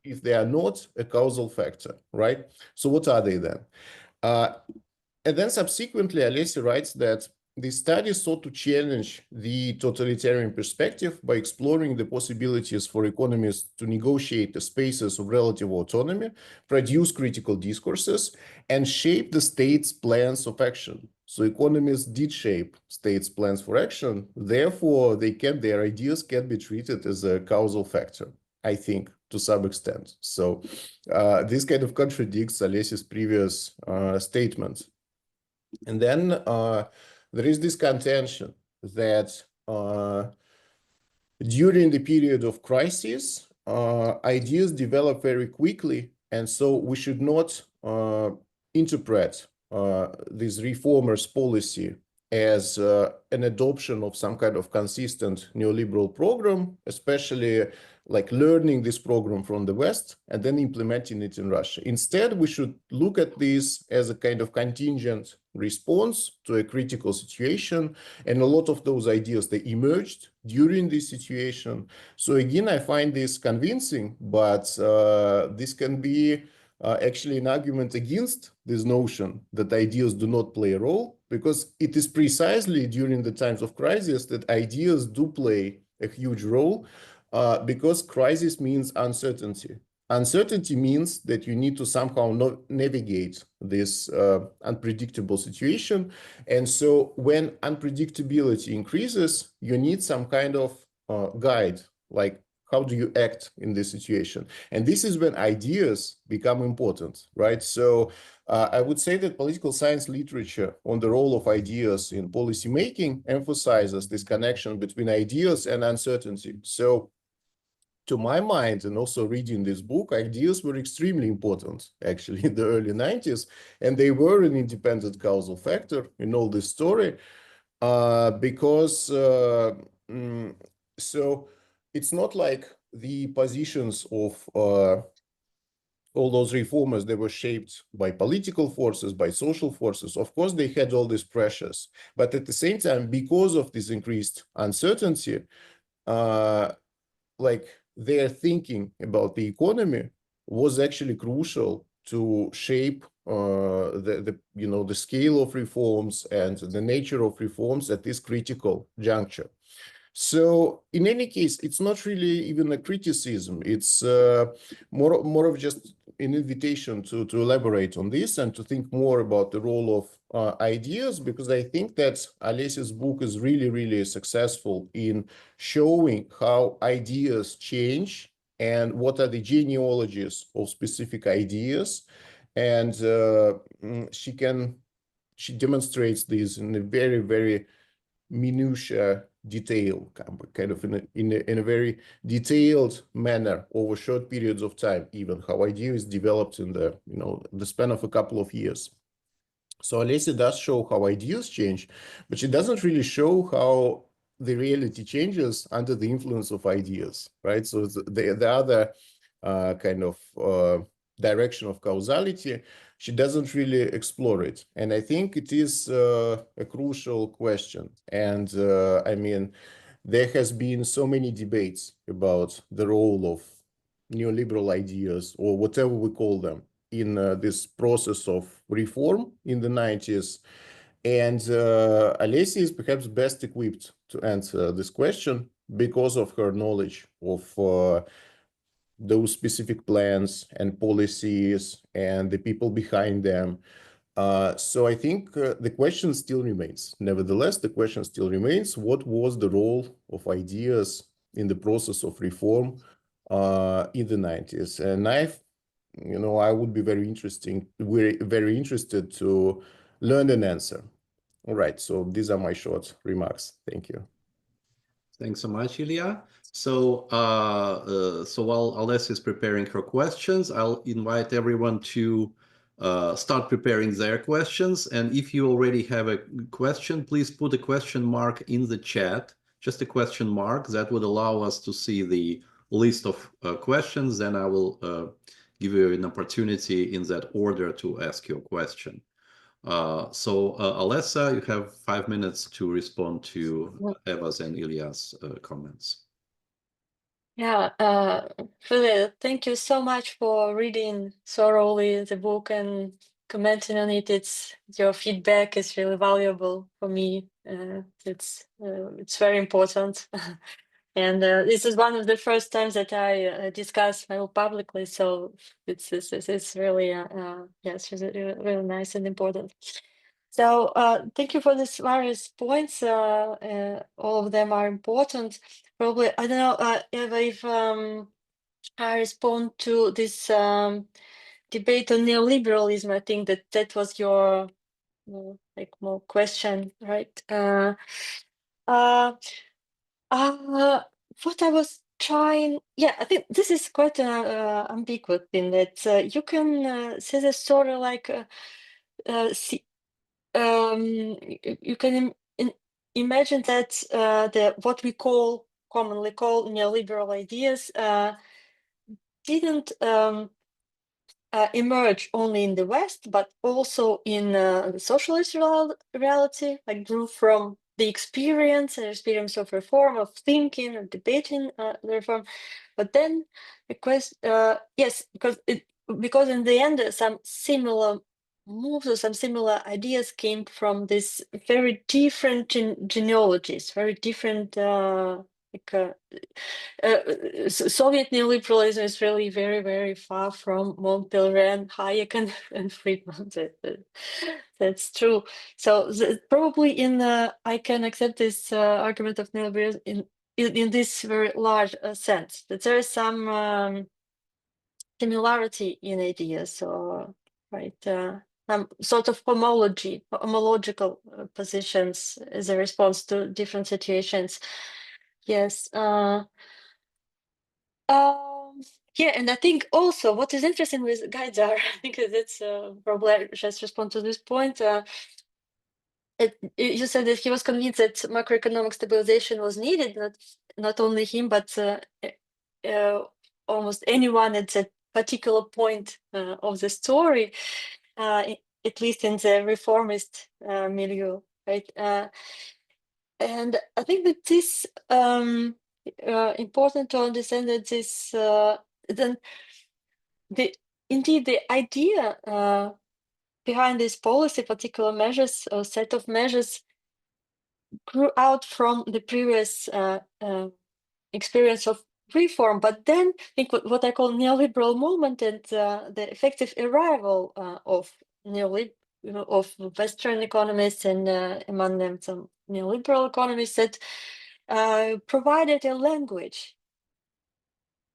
if they are not a causal factor, right? So what are they then? And then subsequently, Olessia writes that the study sought to challenge the totalitarian perspective by exploring the possibilities for economists to negotiate the spaces of relative autonomy, produce critical discourses, and shape the state's plans of action. So economists did shape states' plans for action. Therefore, their ideas can be treated as a causal factor, I think, to some extent. So this kind of contradicts Olessia's previous statements. And then there is this contention that during the period of crisis, ideas develop very quickly, and so we should not interpret this reformers' policy as an adoption of some kind of consistent neoliberal program, especially like learning this program from the West and then implementing it in Russia. Instead, we should look at this as a kind of contingent response to a critical situation. And a lot of those ideas, they emerged during this situation. So again, I find this convincing, but this can be actually an argument against this notion that ideas do not play a role, because it is precisely during the times of crisis that ideas do play a huge role, because crisis means uncertainty. Uncertainty means that you need to somehow navigate this unpredictable situation. And so when unpredictability increases, you need some kind of guide, like how do you act in this situation? And this is when ideas become important, right? So I would say that political science literature on the role of ideas in policy making emphasizes this connection between ideas and uncertainty. So to my mind, and also reading this book, ideas were extremely important, actually, in the early 90s, and they were an independent causal factor in all this story, because so it's not like the positions of all those reformers, they were shaped by political forces, by social forces. Of course, they had all these pressures, but at the same time, because of this increased uncertainty, like their thinking about the economy was actually crucial to shape the scale of reforms and the nature of reforms at this critical juncture. So in any case, it's not really even a criticism. It's more of just an invitation to elaborate on this and to think more about the role of ideas, because I think that Olessia's book is really, really successful in showing how ideas change and what are the genealogies of specific ideas. And she demonstrates this in a very, very minutiae detail, kind of in a very detailed manner over short periods of time, even how ideas developed in the span of a couple of years. So Olessia does show how ideas change, but she doesn't really show how the reality changes under the influence of ideas, right? So the other kind of direction of causality, she doesn't really explore it. And I think it is a crucial question. And I mean, there has been so many debates about the role of neoliberal ideas, or whatever we call them, in this process of reform in the 90s. And Olessia is perhaps best equipped to answer this question because of her knowledge of those specific plans and policies and the people behind them. So I think the question still remains. Nevertheless, the question still remains: what was the role of ideas in the process of reform in the 90s? And I would be very interested to learn an answer. All right, so these are my short remarks. Thank you.
Thanks so much, Ilya. So, while Olessia is preparing her questions, I'll invite everyone to start preparing their questions. And if you already have a question, please put a question mark in the chat, just a question mark. That would allow us to see the list of questions. Then I will give you an opportunity in that order to ask your question. So Olessia, you have 5 minutes to respond to Eva's and Ilya's comments.
Yeah, Philip, thank you so much for reading thoroughly the book and commenting on it. Your feedback is really valuable for me. It's very important. And this is one of the first times that I discuss my book publicly, so it's really yes, it's really nice and important. So thank you for these various points. All of them are important. Probably I don't know if I respond to this debate on neoliberalism. I think that was your more question, right? What I was trying, I think this is quite ambiguous in that you can say this sort of like you can imagine that the what we commonly call neoliberal ideas didn't emerge only in the West, but also in the socialist reality, like grew from the experience of reform, of thinking, of debating the reform. But then the question, yes, because in the end, some similar moves or some similar ideas came from this very different genealogies, very different Soviet neoliberalism is really very, very far from Montpellier, Hayek, and Friedman. That's true. So probably I can accept this argument of neoliberalism in this very large sense, that there is some similarity in ideas, or right, some sort of homological positions as a response to different situations. Yes. And I think also what is interesting with Gaidar, I think that's probably I just respond to this point. You said that he was convinced that macroeconomic stabilization was needed, not only him, but almost anyone at that particular point of the story, at least in the reformist milieu, right? And I think that this important to understand that this then indeed the idea behind this policy, particular measures or set of measures, grew out from the previous experience of reform. But then I think what I call neoliberal moment and the effective arrival of of Western economists, and among them some neoliberal economists, that provided a language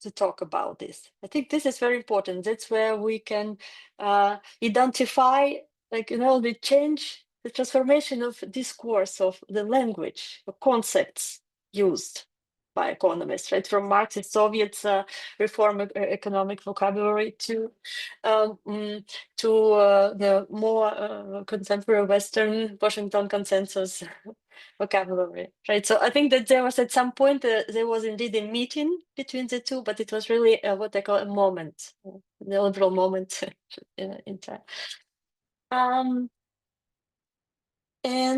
to talk about this. I think this is very important. That's where we can identify, the change, the transformation of discourse, of the language, the concepts used by economists, right? From Marxist Soviets reform economic vocabulary to the more contemporary Western Washington consensus vocabulary, right? So I think that there was at some point there was indeed a meeting between the two, but it was really what I call a moment, neoliberal moment in time. And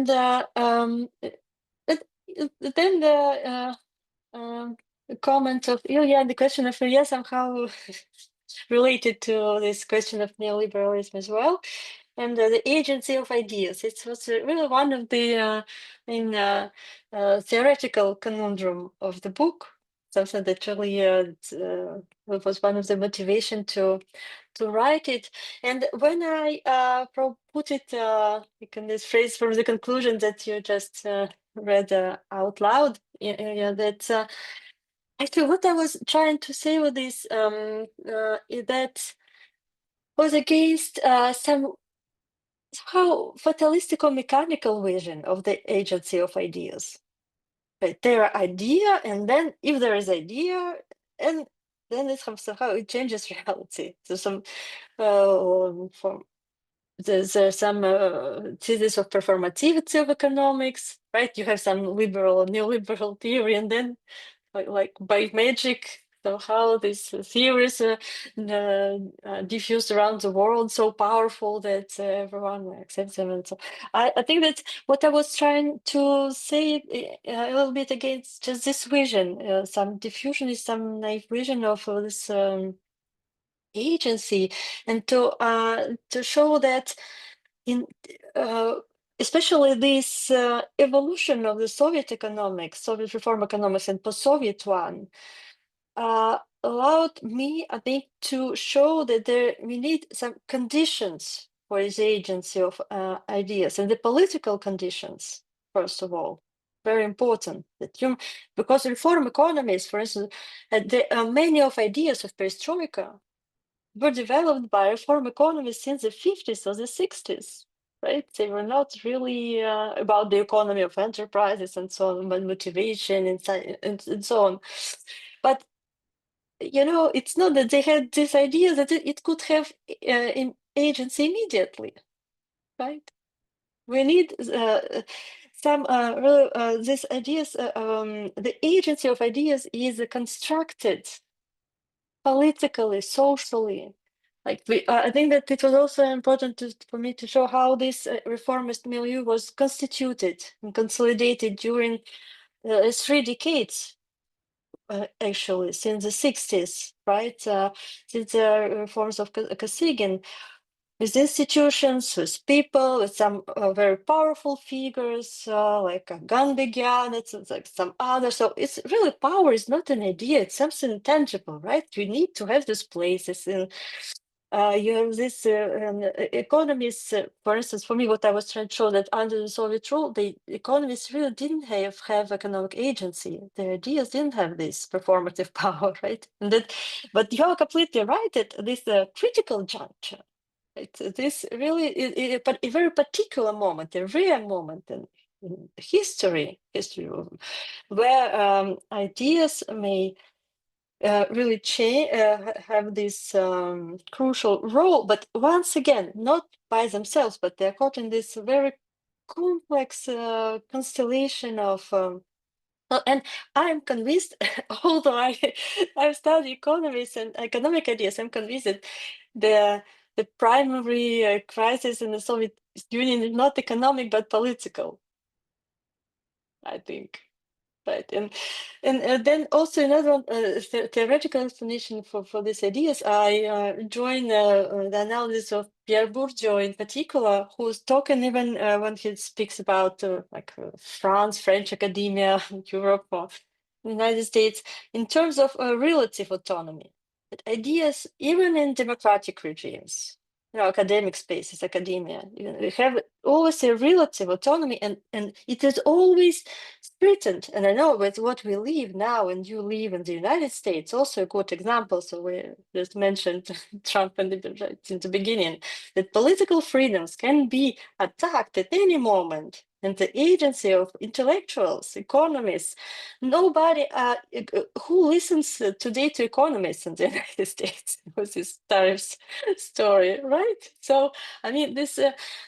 then the comment of Ilya and the question of Ilya somehow related to this question of neoliberalism as well. And the agency of ideas. It was really one of the theoretical conundrum of the book. Something that really was one of the motivation to write it. And when I put it in this phrase from the conclusion that you just read out loud, that actually what I was trying to say with this is that was against some how fatalistic or mechanical vision of the agency of ideas. Right? There are idea, and then if there is idea, and then somehow it changes reality. So some there's some thesis of performativity of economics, right? You have some liberal or neoliberal theory, and then like by magic, somehow these theories diffused around the world, so powerful that everyone accepts them. And so I think that what I was trying to say a little bit against just this vision, some diffusion is some naive vision of this agency, and to show that in especially this evolution of the Soviet economics, Soviet reform economics, and post-Soviet one, allowed me, I think, to show that we need some conditions for this agency of ideas, and the political conditions, first of all, very important. Because reform economies, for instance, many of ideas of perestroika were developed by reform economists since the 50s or the 60s, right? They were not really about the economy of enterprises and so on, but motivation and so on. But it's not that they had this idea that it could have in agency immediately, right? We need some these ideas. The agency of ideas is constructed politically, socially. Like I think that it was also important for me to show how this reformist milieu was constituted and consolidated during 3 decades. Actually, since the 60s, right? Since the reforms of Kosygin, with institutions, with people, with some very powerful figures like Ganbegyan, it's like some others. So it's really, power is not an idea; it's something tangible, right? You need to have these places, and you have this economists. For instance, for me, what I was trying to show, that under the Soviet rule, the economists really didn't have economic agency. Their ideas didn't have this performative power, right? But you are completely right at this critical juncture. This really, but a very particular moment, a rare moment in history where ideas may really have this crucial role, but once again, not by themselves, but they're caught in this very complex constellation of. And I'm convinced, although I've studied economics and economic ideas, I'm convinced that the primary crisis in the Soviet Union is not economic but political, I think. Right, and then also another one, theoretical explanation for these ideas. I join the analysis of Pierre Bourdieu in particular, who's talking even when he speaks about France, French academia, Europe, or United States, in terms of relative autonomy. That ideas, even in democratic regimes, academic spaces, academia, we have always a relative autonomy, and it is always threatened. And I know with what we live now, and you live in the United States, also a good example. So we just mentioned Trump in the beginning, that political freedoms can be attacked at any moment. And the agency of intellectuals, economists, nobody who listens today to economists in the United States with this tariffs story, right? So I mean, this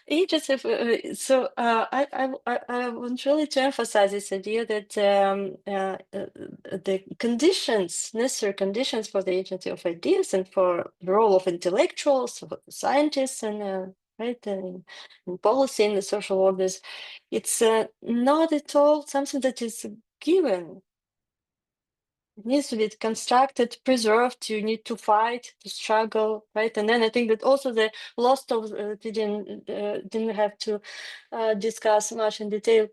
agency. I want really to emphasize this idea that the conditions, necessary conditions for the agency of ideas and for the role of intellectuals, of scientists, and right, in policy in the social orders, it's not at all something that is given. It needs to be constructed, preserved. You need to fight, to struggle, right? And then I think that also the loss of didn't have to discuss much in detail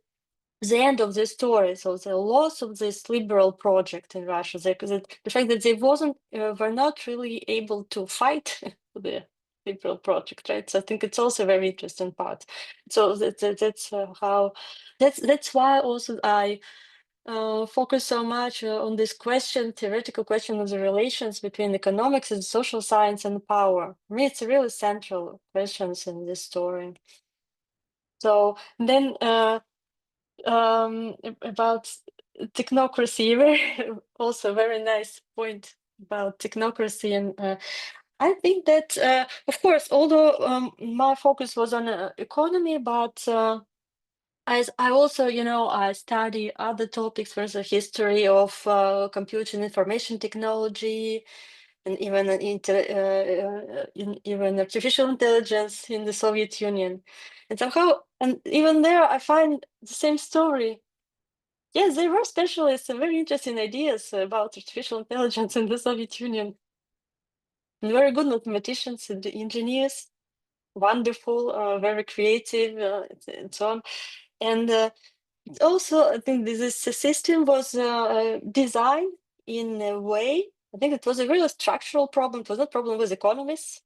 the end of the story. So the loss of this liberal project in Russia, the fact that they were not really able to fight the liberal project, right? So I think it's also a very interesting part. So that's why also I focus so much on this theoretical question of the relations between economics and social science and power. For me, it's a really central questions in this story. So then about technocracy, also very nice point about technocracy. And I think that, of course, although my focus was on economy, but I also, I study other topics, for the history of computer and information technology, and even even artificial intelligence in the Soviet Union. And somehow, and even there, I find the same story. Yes, there were specialists and very interesting ideas about artificial intelligence in the Soviet Union. and very good mathematicians and engineers, wonderful, very creative, and so on. And also, I think this system was designed in a way. I think it was a really structural problem. It was not a problem with economics.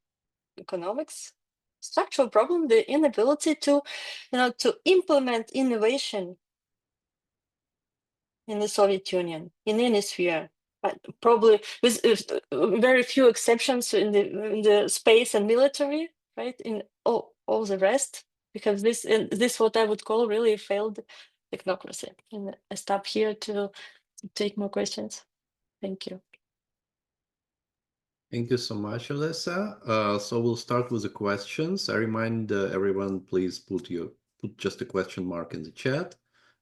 Structural problem, the inability to, to implement innovation in the Soviet Union in any sphere. But probably with very few exceptions in the space and military, right? In all the rest, because this what I would call really a failed technocracy. And I stop here to take more questions. Thank you.
Thank you so much, Olessia. So we'll start with the questions. I remind everyone, please put just a question mark in the chat.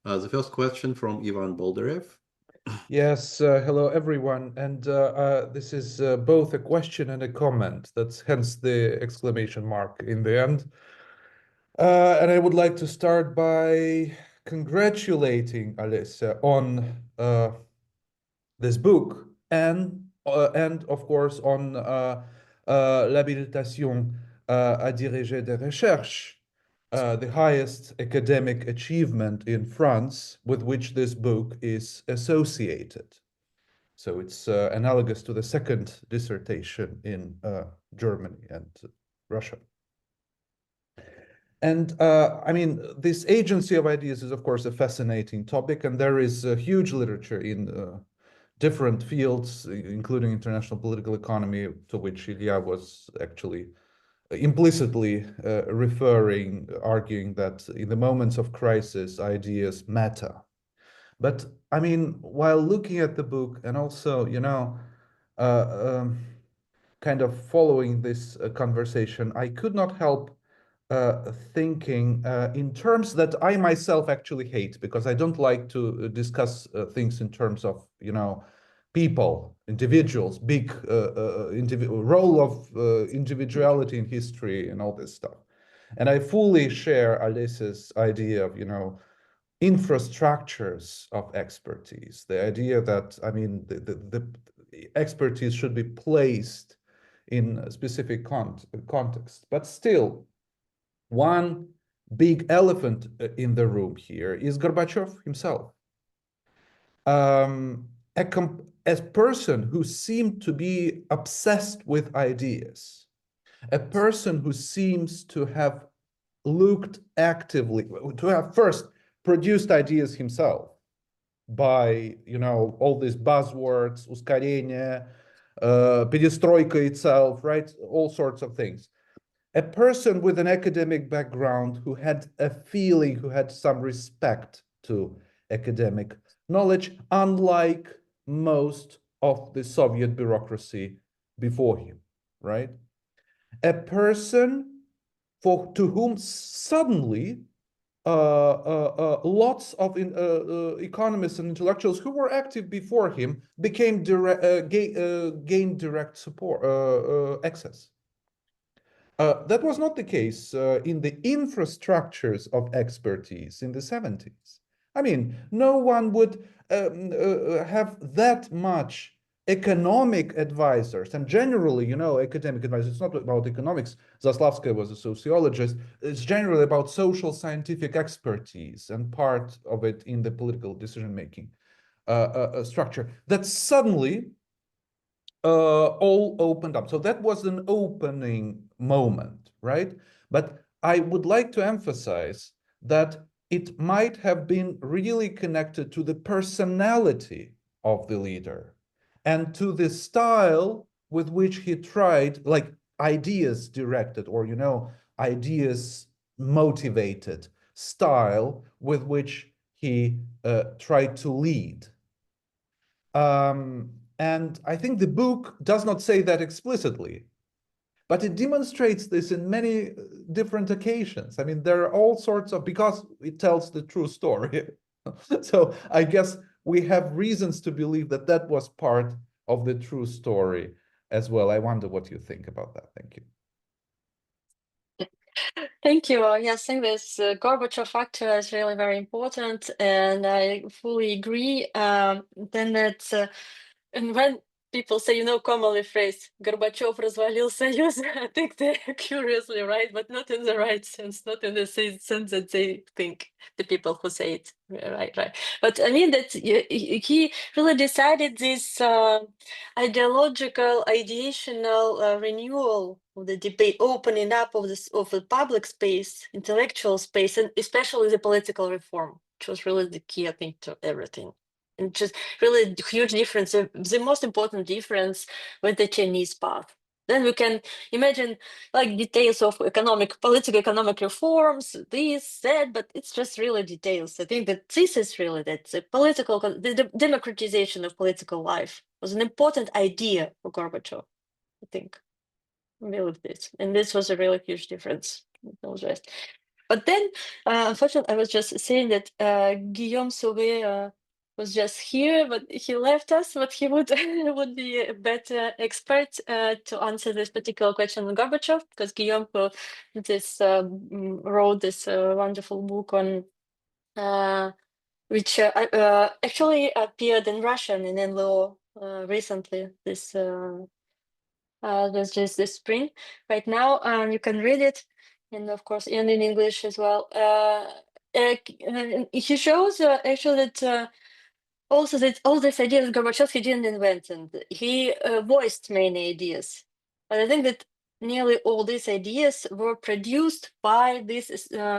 The first question from Ivan Boldarev.
Yes, hello everyone, and this is both a question and a comment. That's hence the exclamation mark in the end. And I would like to start by congratulating Olessia on this book and of course on l'habilitation à diriger des recherches, the highest academic achievement in France with which this book is associated. So it's analogous to the second dissertation in Germany and Russia. And I mean, this agency of ideas is, of course, a fascinating topic, and there is a huge literature in different fields, including international political economy, to which Ilya was actually implicitly referring, arguing that in the moments of crisis, ideas matter. But I mean, while looking at the book and also, kind of following this conversation, I could not help thinking in terms that I myself actually hate, because I don't like to discuss things in terms of, people, individuals, big role of individuality in history and all this stuff. And I fully share Olessia's idea of, infrastructures of expertise, the idea that, I mean, the expertise should be placed in a specific context. But still, one big elephant in the room here is Gorbachev himself. A person who seemed to be obsessed with ideas, a person who seems to have looked actively, to have first produced ideas himself by, all these buzzwords, ускорение, perestroika itself, right? All sorts of things. A person with an academic background who had a feeling, who had some respect to academic knowledge, unlike most of the Soviet bureaucracy before him, right? A person to whom suddenly lots of economists and intellectuals who were active before him gained direct support, access. That was not the case in the infrastructures of expertise in the 70s. I mean, no one would have that much economic advisors, and generally, academic advisors. It's not about economics. Zaslavskaya was a sociologist. It's generally about social scientific expertise and part of it in the political decision-making structure that suddenly all opened up. So that was an opening moment, right? But I would like to emphasize that it might have been really connected to the personality of the leader and to the style with which he tried, like ideas directed or, ideas motivated style with which he tried to lead. And I think the book does not say that explicitly, but it demonstrates this in many different occasions. I mean, there are all sorts of, because it tells the true story. So I guess we have reasons to believe that that was part of the true story as well. I wonder what you think about that. Thank you.
Thank you. Yes, I think this Gorbachev factor is really very important, and I fully agree. Then that, and when people say, commonly phrase, Gorbachev развалил Союз. I think they're curiously right, but not in the right sense, not in the sense that they think, the people who say it. Right. But I mean that he really decided this ideological, ideational renewal of the debate, opening up of the public space, intellectual space, and especially the political reform, which was really the key, I think, to everything. And just really huge difference, the most important difference with the Chinese path. Then we can imagine like details of political economic reforms, this, that, but it's just really details. I think that this is really that the democratization of political life was an important idea for Gorbachev, I think. Really this. And this was a really huge difference with those rest. But then, unfortunately, I was just saying that Guillaume Sauvé was just here, but he left us. But he would be a better expert to answer this particular question on Gorbachev, because Guillaume wrote this wonderful book on which actually appeared in Russian in NLO recently. This just this spring. Right now, you can read it, and of course, and in English as well. He shows actually that also that all these ideas Gorbachev he didn't invent, and he voiced many ideas. But I think that nearly all these ideas were produced by this,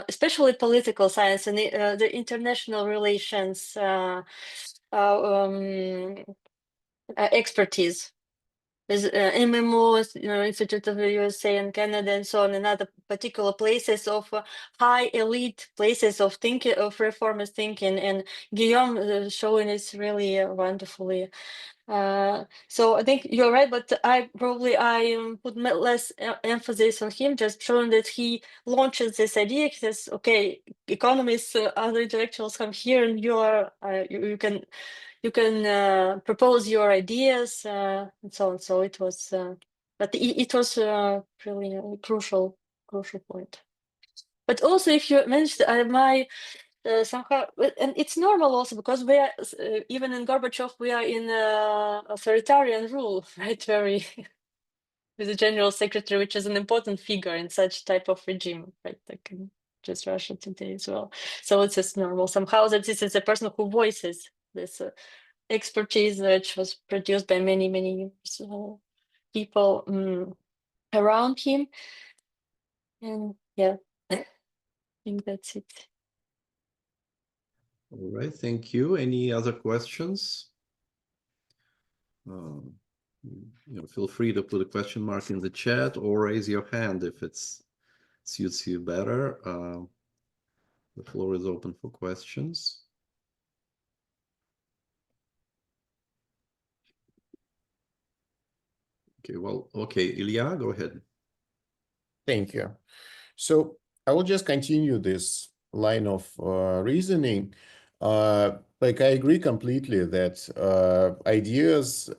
especially political science and the international relations expertise. There's MMOs, Institute of the USA and Canada and so on, and other particular places of high elite places of thinking, of reformist thinking. And Guillaume showing is really wonderfully. So I think you're right, but I put less emphasis on him, just showing that he launches this idea. He says, "Okay, economists, other intellectuals come here, and you can propose your ideas and so on." So it was, but it was really a crucial point. But also, if you mentioned somehow, and it's normal also because we are even in Gorbachev, we are in authoritarian rule, right? Very with the general secretary, which is an important figure in such type of regime, right? Like in just Russia today as well. So it's just normal somehow that this is a person who voices this expertise which was produced by many people around him. And yeah, I think that's it.
All right, thank you. Any other questions? Feel free to put a question mark in the chat or raise your hand if it suits you better. The floor is open for questions. Okay, Ilya, go ahead.
Thank you. So I will just continue this line of reasoning. Like I agree completely that ideas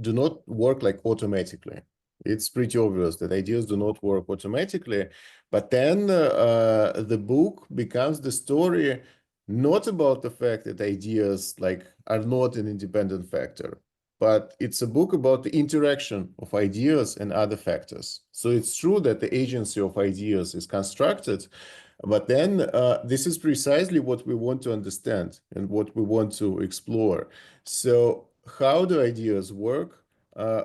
do not work like automatically. It's pretty obvious that ideas do not work automatically, but then the book becomes the story not about the fact that ideas are not an independent factor, but it's a book about the interaction of ideas and other factors. So it's true that the agency of ideas is constructed, but then this is precisely what we want to understand and what we want to explore. So how do ideas work?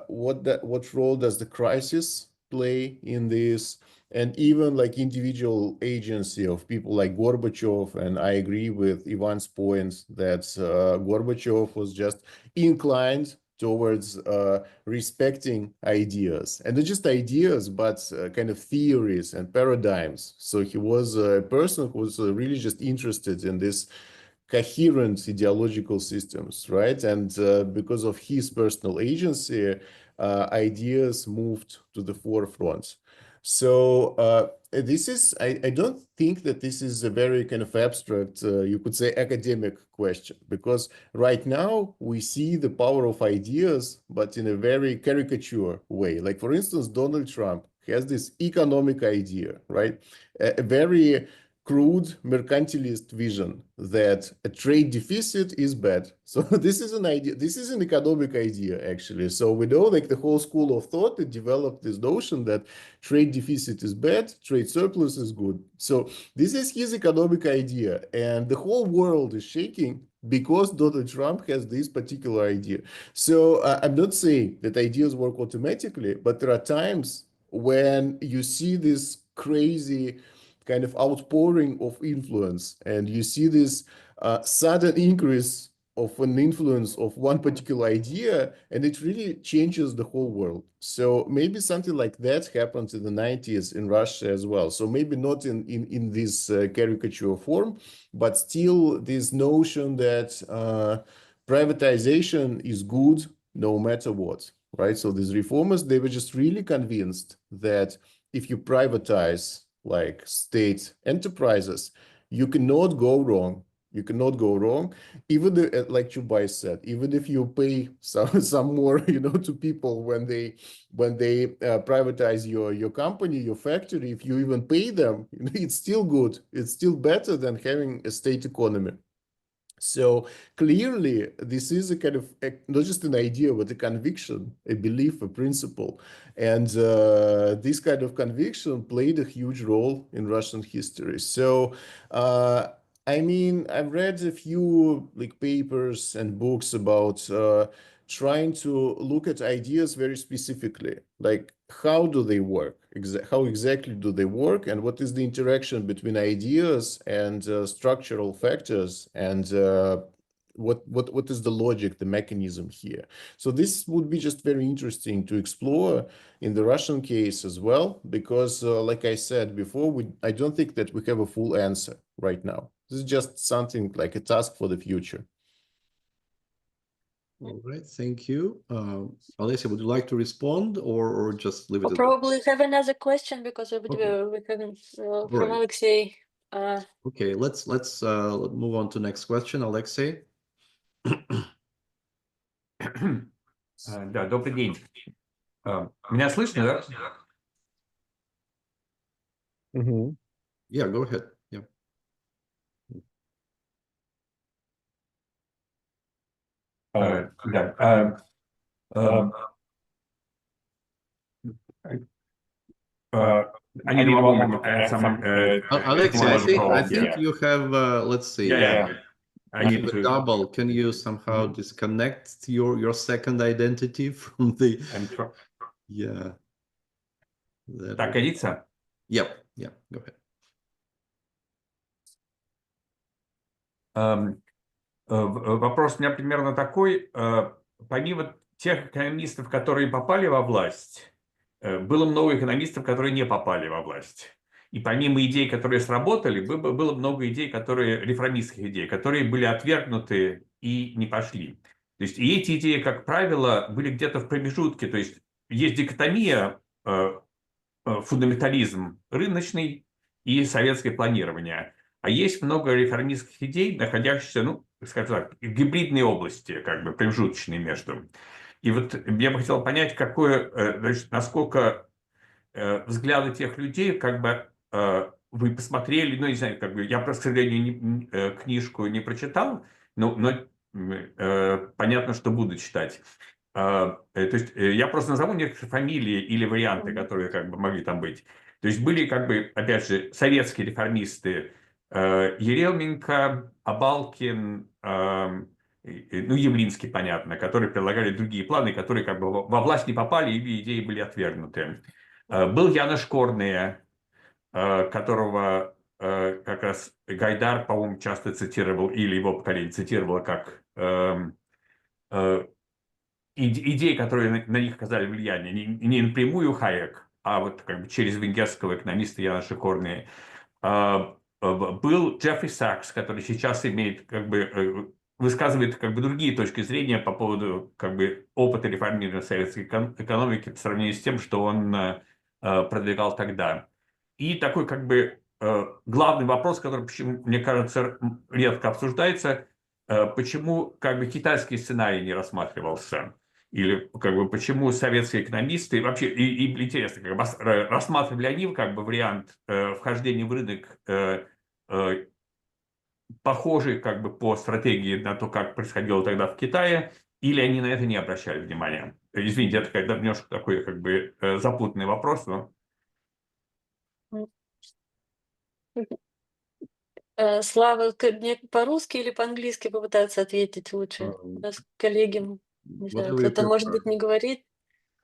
What role does the crisis play in this? And even like individual agency of people like Gorbachev, and I agree with Ivan's point that Gorbachev was just inclined towards respecting ideas, and not just ideas, but kind of theories and paradigms. So he was a person who was really just interested in this coherent ideological systems, right? And because of his personal agency, ideas moved to the forefront. So this is, I don't think that this is a very kind of abstract, you could say academic question, because right now we see the power of ideas, but in a very caricature way. Like for instance, Donald Trump has this economic idea, right? A very crude mercantilist vision that a trade deficit is bad. So this is an idea, this is an economic idea, actually. So we know like the whole school of thought that developed this notion that trade deficit is bad, trade surplus is good. So this is his economic idea, and the whole world is shaking because Donald Trump has this particular idea. So I'm not saying that ideas work automatically, but there are times when you see this crazy kind of outpouring of influence, and you see this sudden increase of an influence of one particular idea, and it really changes the whole world. So maybe something like that happened in the 90s in Russia as well. So maybe not in this caricature form, but still this notion that privatization is good no matter what, right? So these reformers, they were just really convinced that if you privatize like state enterprises, you cannot go wrong. You cannot go wrong, even if, like Chubai said, even if you pay some more, to people when they privatize your company, your factory. If you even pay them, it's still good. It's still better than having a state economy. So clearly, this is a kind of not just an idea, but a conviction, a belief, a principle. And this kind of conviction played a huge role in Russian history. So, I mean, I've read a few like papers and books about trying to look at ideas very specifically, like how do they work? How exactly do they work? And what is the interaction between ideas and structural factors? And what is the logic, the mechanism here? So this would be just very interesting to explore in the Russian case as well, because like I said before, I don't think that we have a full answer right now. This is just something like a task for the future.
All right, thank you. Olessia, would you like to respond or just leave it
We'll
at
probably have another question because we
Okay.
haven't from
Right.
Alexei.
Okay, let's move on to next question, Alexei.
Да, добрый день. Меня слышно, да?
Yeah, go ahead. Yeah.
Да. I need one moment.
Alexei, I think you have, let's see.
Yeah. I need
You
to
double. Can you somehow disconnect your second identity from the? Yeah.
Так, годится?
Yep. Yeah. Go ahead.
Вопрос у меня примерно такой. Помимо тех экономистов, которые попали во власть, было много экономистов, которые не попали во власть. И помимо идей, которые сработали, было много идей, реформистских идей, которые были отвергнуты и не пошли. То есть и эти идеи, как правило, были где-то в промежутке. То есть дикотомия, фундаментализм рыночный и советское планирование. А есть много реформистских идей, находящихся, скажем так, в гибридной области, как бы промежуточной между. И вот я бы хотел понять, насколько взгляды тех людей, как бы вы посмотрели, не знаю, как бы я просто, к сожалению, книжку не прочитал, но понятно, что буду читать. То есть я просто назову некоторые фамилии или варианты, которые как бы могли там быть. То есть были, как бы, опять же, советские реформисты Еременко, Абалкин, Явлинский, понятно, которые предлагали другие планы, которые как бы во власть не попали или идеи были отвергнуты. Был Янош Корнея, которого как раз Гайдар, по-моему, часто цитировал, или его поколение цитировало как идеи, которые на них оказали влияние, не напрямую Хайек, а вот как бы через венгерского экономиста Яноша Корнея. Был Джеффри Сакс, который сейчас имеет, как бы, высказывает как бы другие точки зрения по поводу как бы опыта реформирования советской экономики по сравнению с тем, что он продвигал тогда. И такой как бы главный вопрос, который, мне кажется, редко обсуждается, почему как бы китайский сценарий не рассматривался, или как бы почему советские экономисты вообще и интересно, как бы, рассматривали они как бы вариант вхождения в рынок похожий как бы по стратегии на то, как происходило тогда в Китае, или они на это не обращали внимания? Извините, это когда немножко такой как бы запутанный вопрос, но...
Слава, мне по-русски или по-английски попытаться ответить лучше? У нас коллеги, не знаю,
Whatever you
кто-то, может
prefer.
быть, не говорит.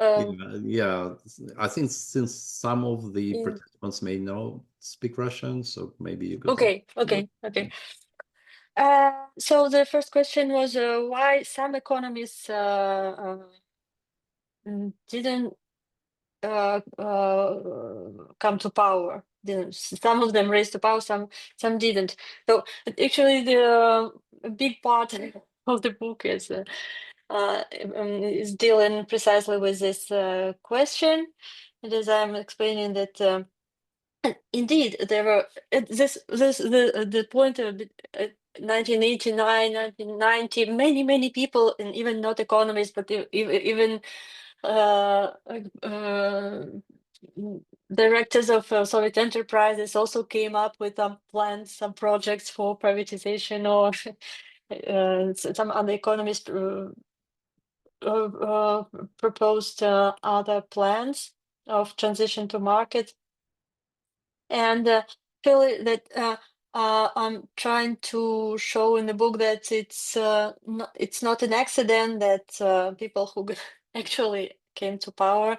Yeah, I think since some of the
Yeah.
participants may speak Russian, so maybe you could.
Okay. So the first question was why some economists didn't come to power. Some of them raised to power, some didn't. So actually, the big part of the book is dealing precisely with this question. And as I'm explaining that, indeed, there were the point of 1989, 1990, many people, and even not economists, but even directors of Soviet enterprises also came up with some plans, some projects for privatization, or some other economists proposed other plans of transition to market. And feel that I'm trying to show in the book that it's not an accident that people who actually came to power,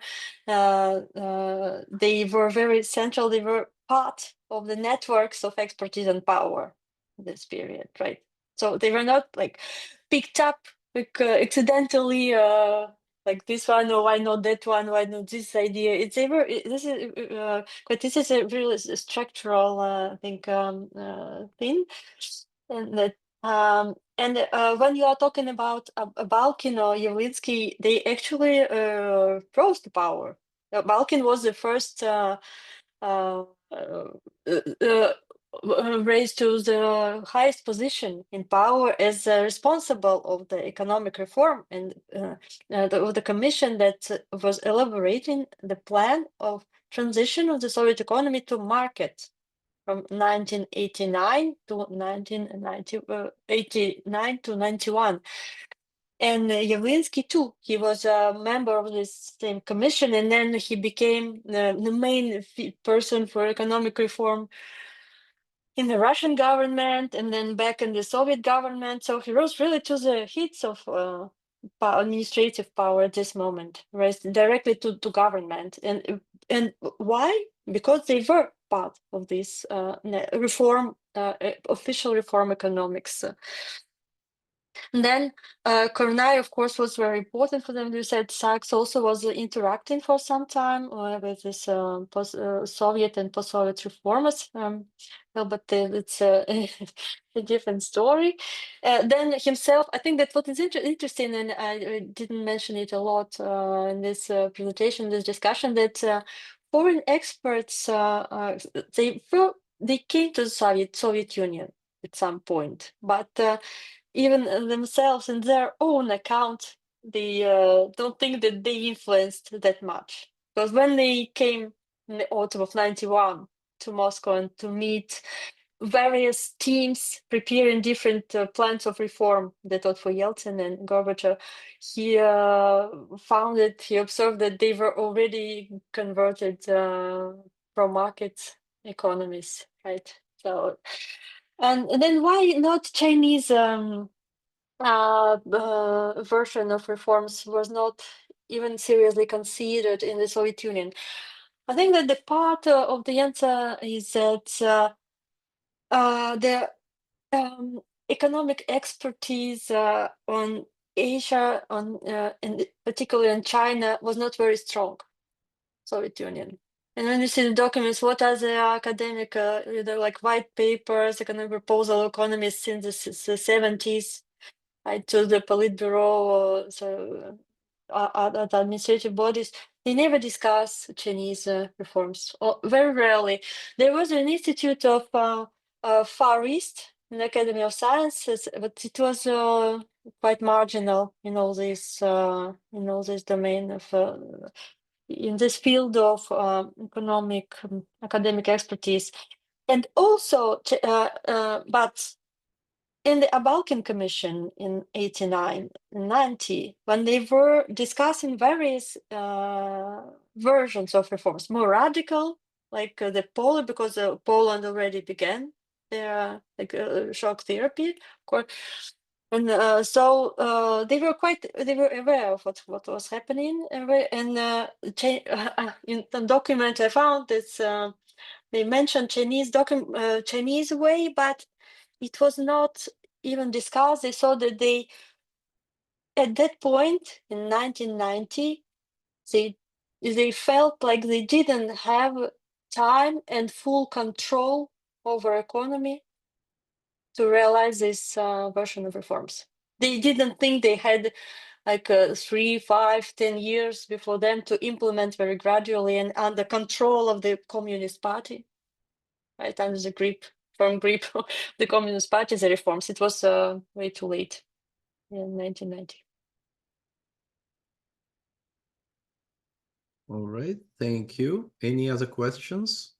they were very central. They were part of the networks of expertise and power in this period, right? So they were not like picked up like accidentally. Like this one, or why not that one? Why not this idea? This is a really structural, I think, thing, and that. When you are talking about Balkin or Yavlinsky, they actually rose to power. Balkin was the first raised to the highest position in power as responsible of the economic reform and of the commission that was elaborating the plan of transition of the Soviet economy to market from 1989 to 1989 to 91. And Yavlinsky too, he was a member of this same commission, and then he became the main person for economic reform in the Russian government, and then back in the Soviet government. So he rose really to the heights of administrative power at this moment, raised directly to government. And why? Because they were part of this reform, official reform economics. And then Kornai, of course, was very important for them. You said Sachs also was interacting for some time with this Soviet and post-Soviet reformers. But it's a different story. Then himself, I think that what is interesting, and I didn't mention it a lot in this presentation, this discussion, that foreign experts, they came to the Soviet Union at some point, but even themselves in their own account, they don't think that they influenced that much. Because when they came in the autumn of 91 to Moscow and to meet various teams preparing different plans of reform that were for Yeltsin and Gorbachev, he observed that they were already converted from market economies, right? So, and then why not Chinese version of reforms was not even seriously considered in the Soviet Union? I think that the part of the answer is that the economic expertise on Asia, and particularly in China, was not very strong. Soviet Union. And when you see the documents, what are the academic, like white papers, economic proposal, economists in the 70s, right, to the Politburo, other administrative bodies, they never discuss Chinese reforms, or very rarely. There was an institute of Far East in the Academy of Sciences, but it was quite marginal in all this domain of in this field of academic expertise. And also, but in the Abalkin Commission in 89-90, when they were discussing various versions of reforms, more radical, like the Poland, because Poland already began their shock therapy, of course. And so they were aware of what was happening, and in the document I found that they mentioned Chinese way, but it was not even discussed. They saw that at that point in 1990, they felt like they didn't have time and full control over economy to realize this version of reforms. They didn't think they had like 3, 5, 10 years before them to implement very gradually and under control of the Communist Party, right, under the firm grip of the Communist Party, the reforms. It was way too late in 1990.
All right, thank you. Any other questions?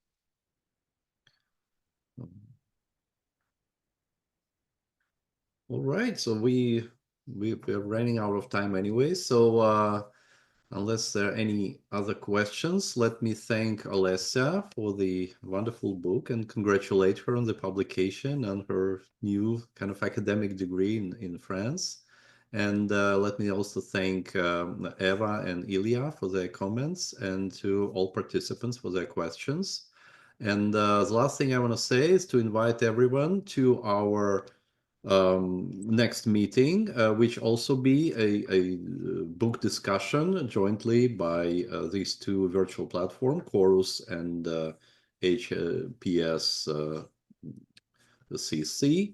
All right, so we're running out of time anyway. So unless there are any other questions, let me thank Olessia for the wonderful book and congratulate her on the publication and her new kind of academic degree in France. And let me also thank Ewa and Ilya for their comments and to all participants for their questions. And the last thing I want to say is to invite everyone to our next meeting, which also be a book discussion jointly by these two virtual platforms, Chorus and HPS.CESEE.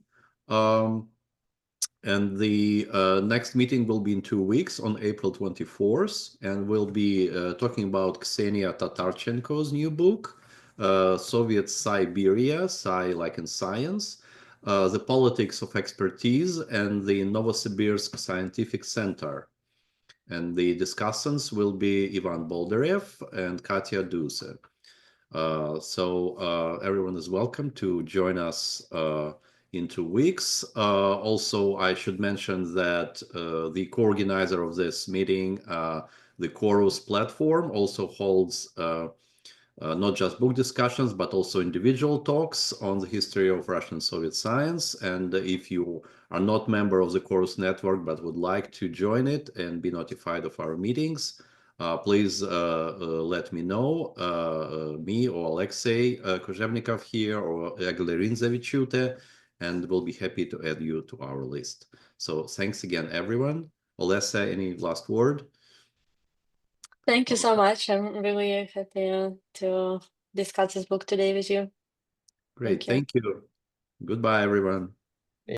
And the next meeting will be in 2 weeks on April 24th, and we'll be talking about Ksenia Tatarchenko's new book, Soviet Siberia, Psi like in science, the Politics of Expertise, and the Novosibirsk Scientific Center. And the discussants will be Ivan Boldarev and Katya Duse. So everyone is welcome to join us in 2 weeks. Also, I should mention that the co-organizer of this meeting, the Chorus platform, also holds not just book discussions, but also individual talks on the history of Russian Soviet science. And if you are not member of the Chorus network, but would like to join it and be notified of our meetings, please let me know, me or Alexei Kozhevnikov here or Eglin Zavichute, and we'll be happy to add you to our list. So thanks again, everyone. Olessia, any last word?
Thank you so much. I'm really happy to discuss this book today with you.
Great, thank you. Goodbye, everyone.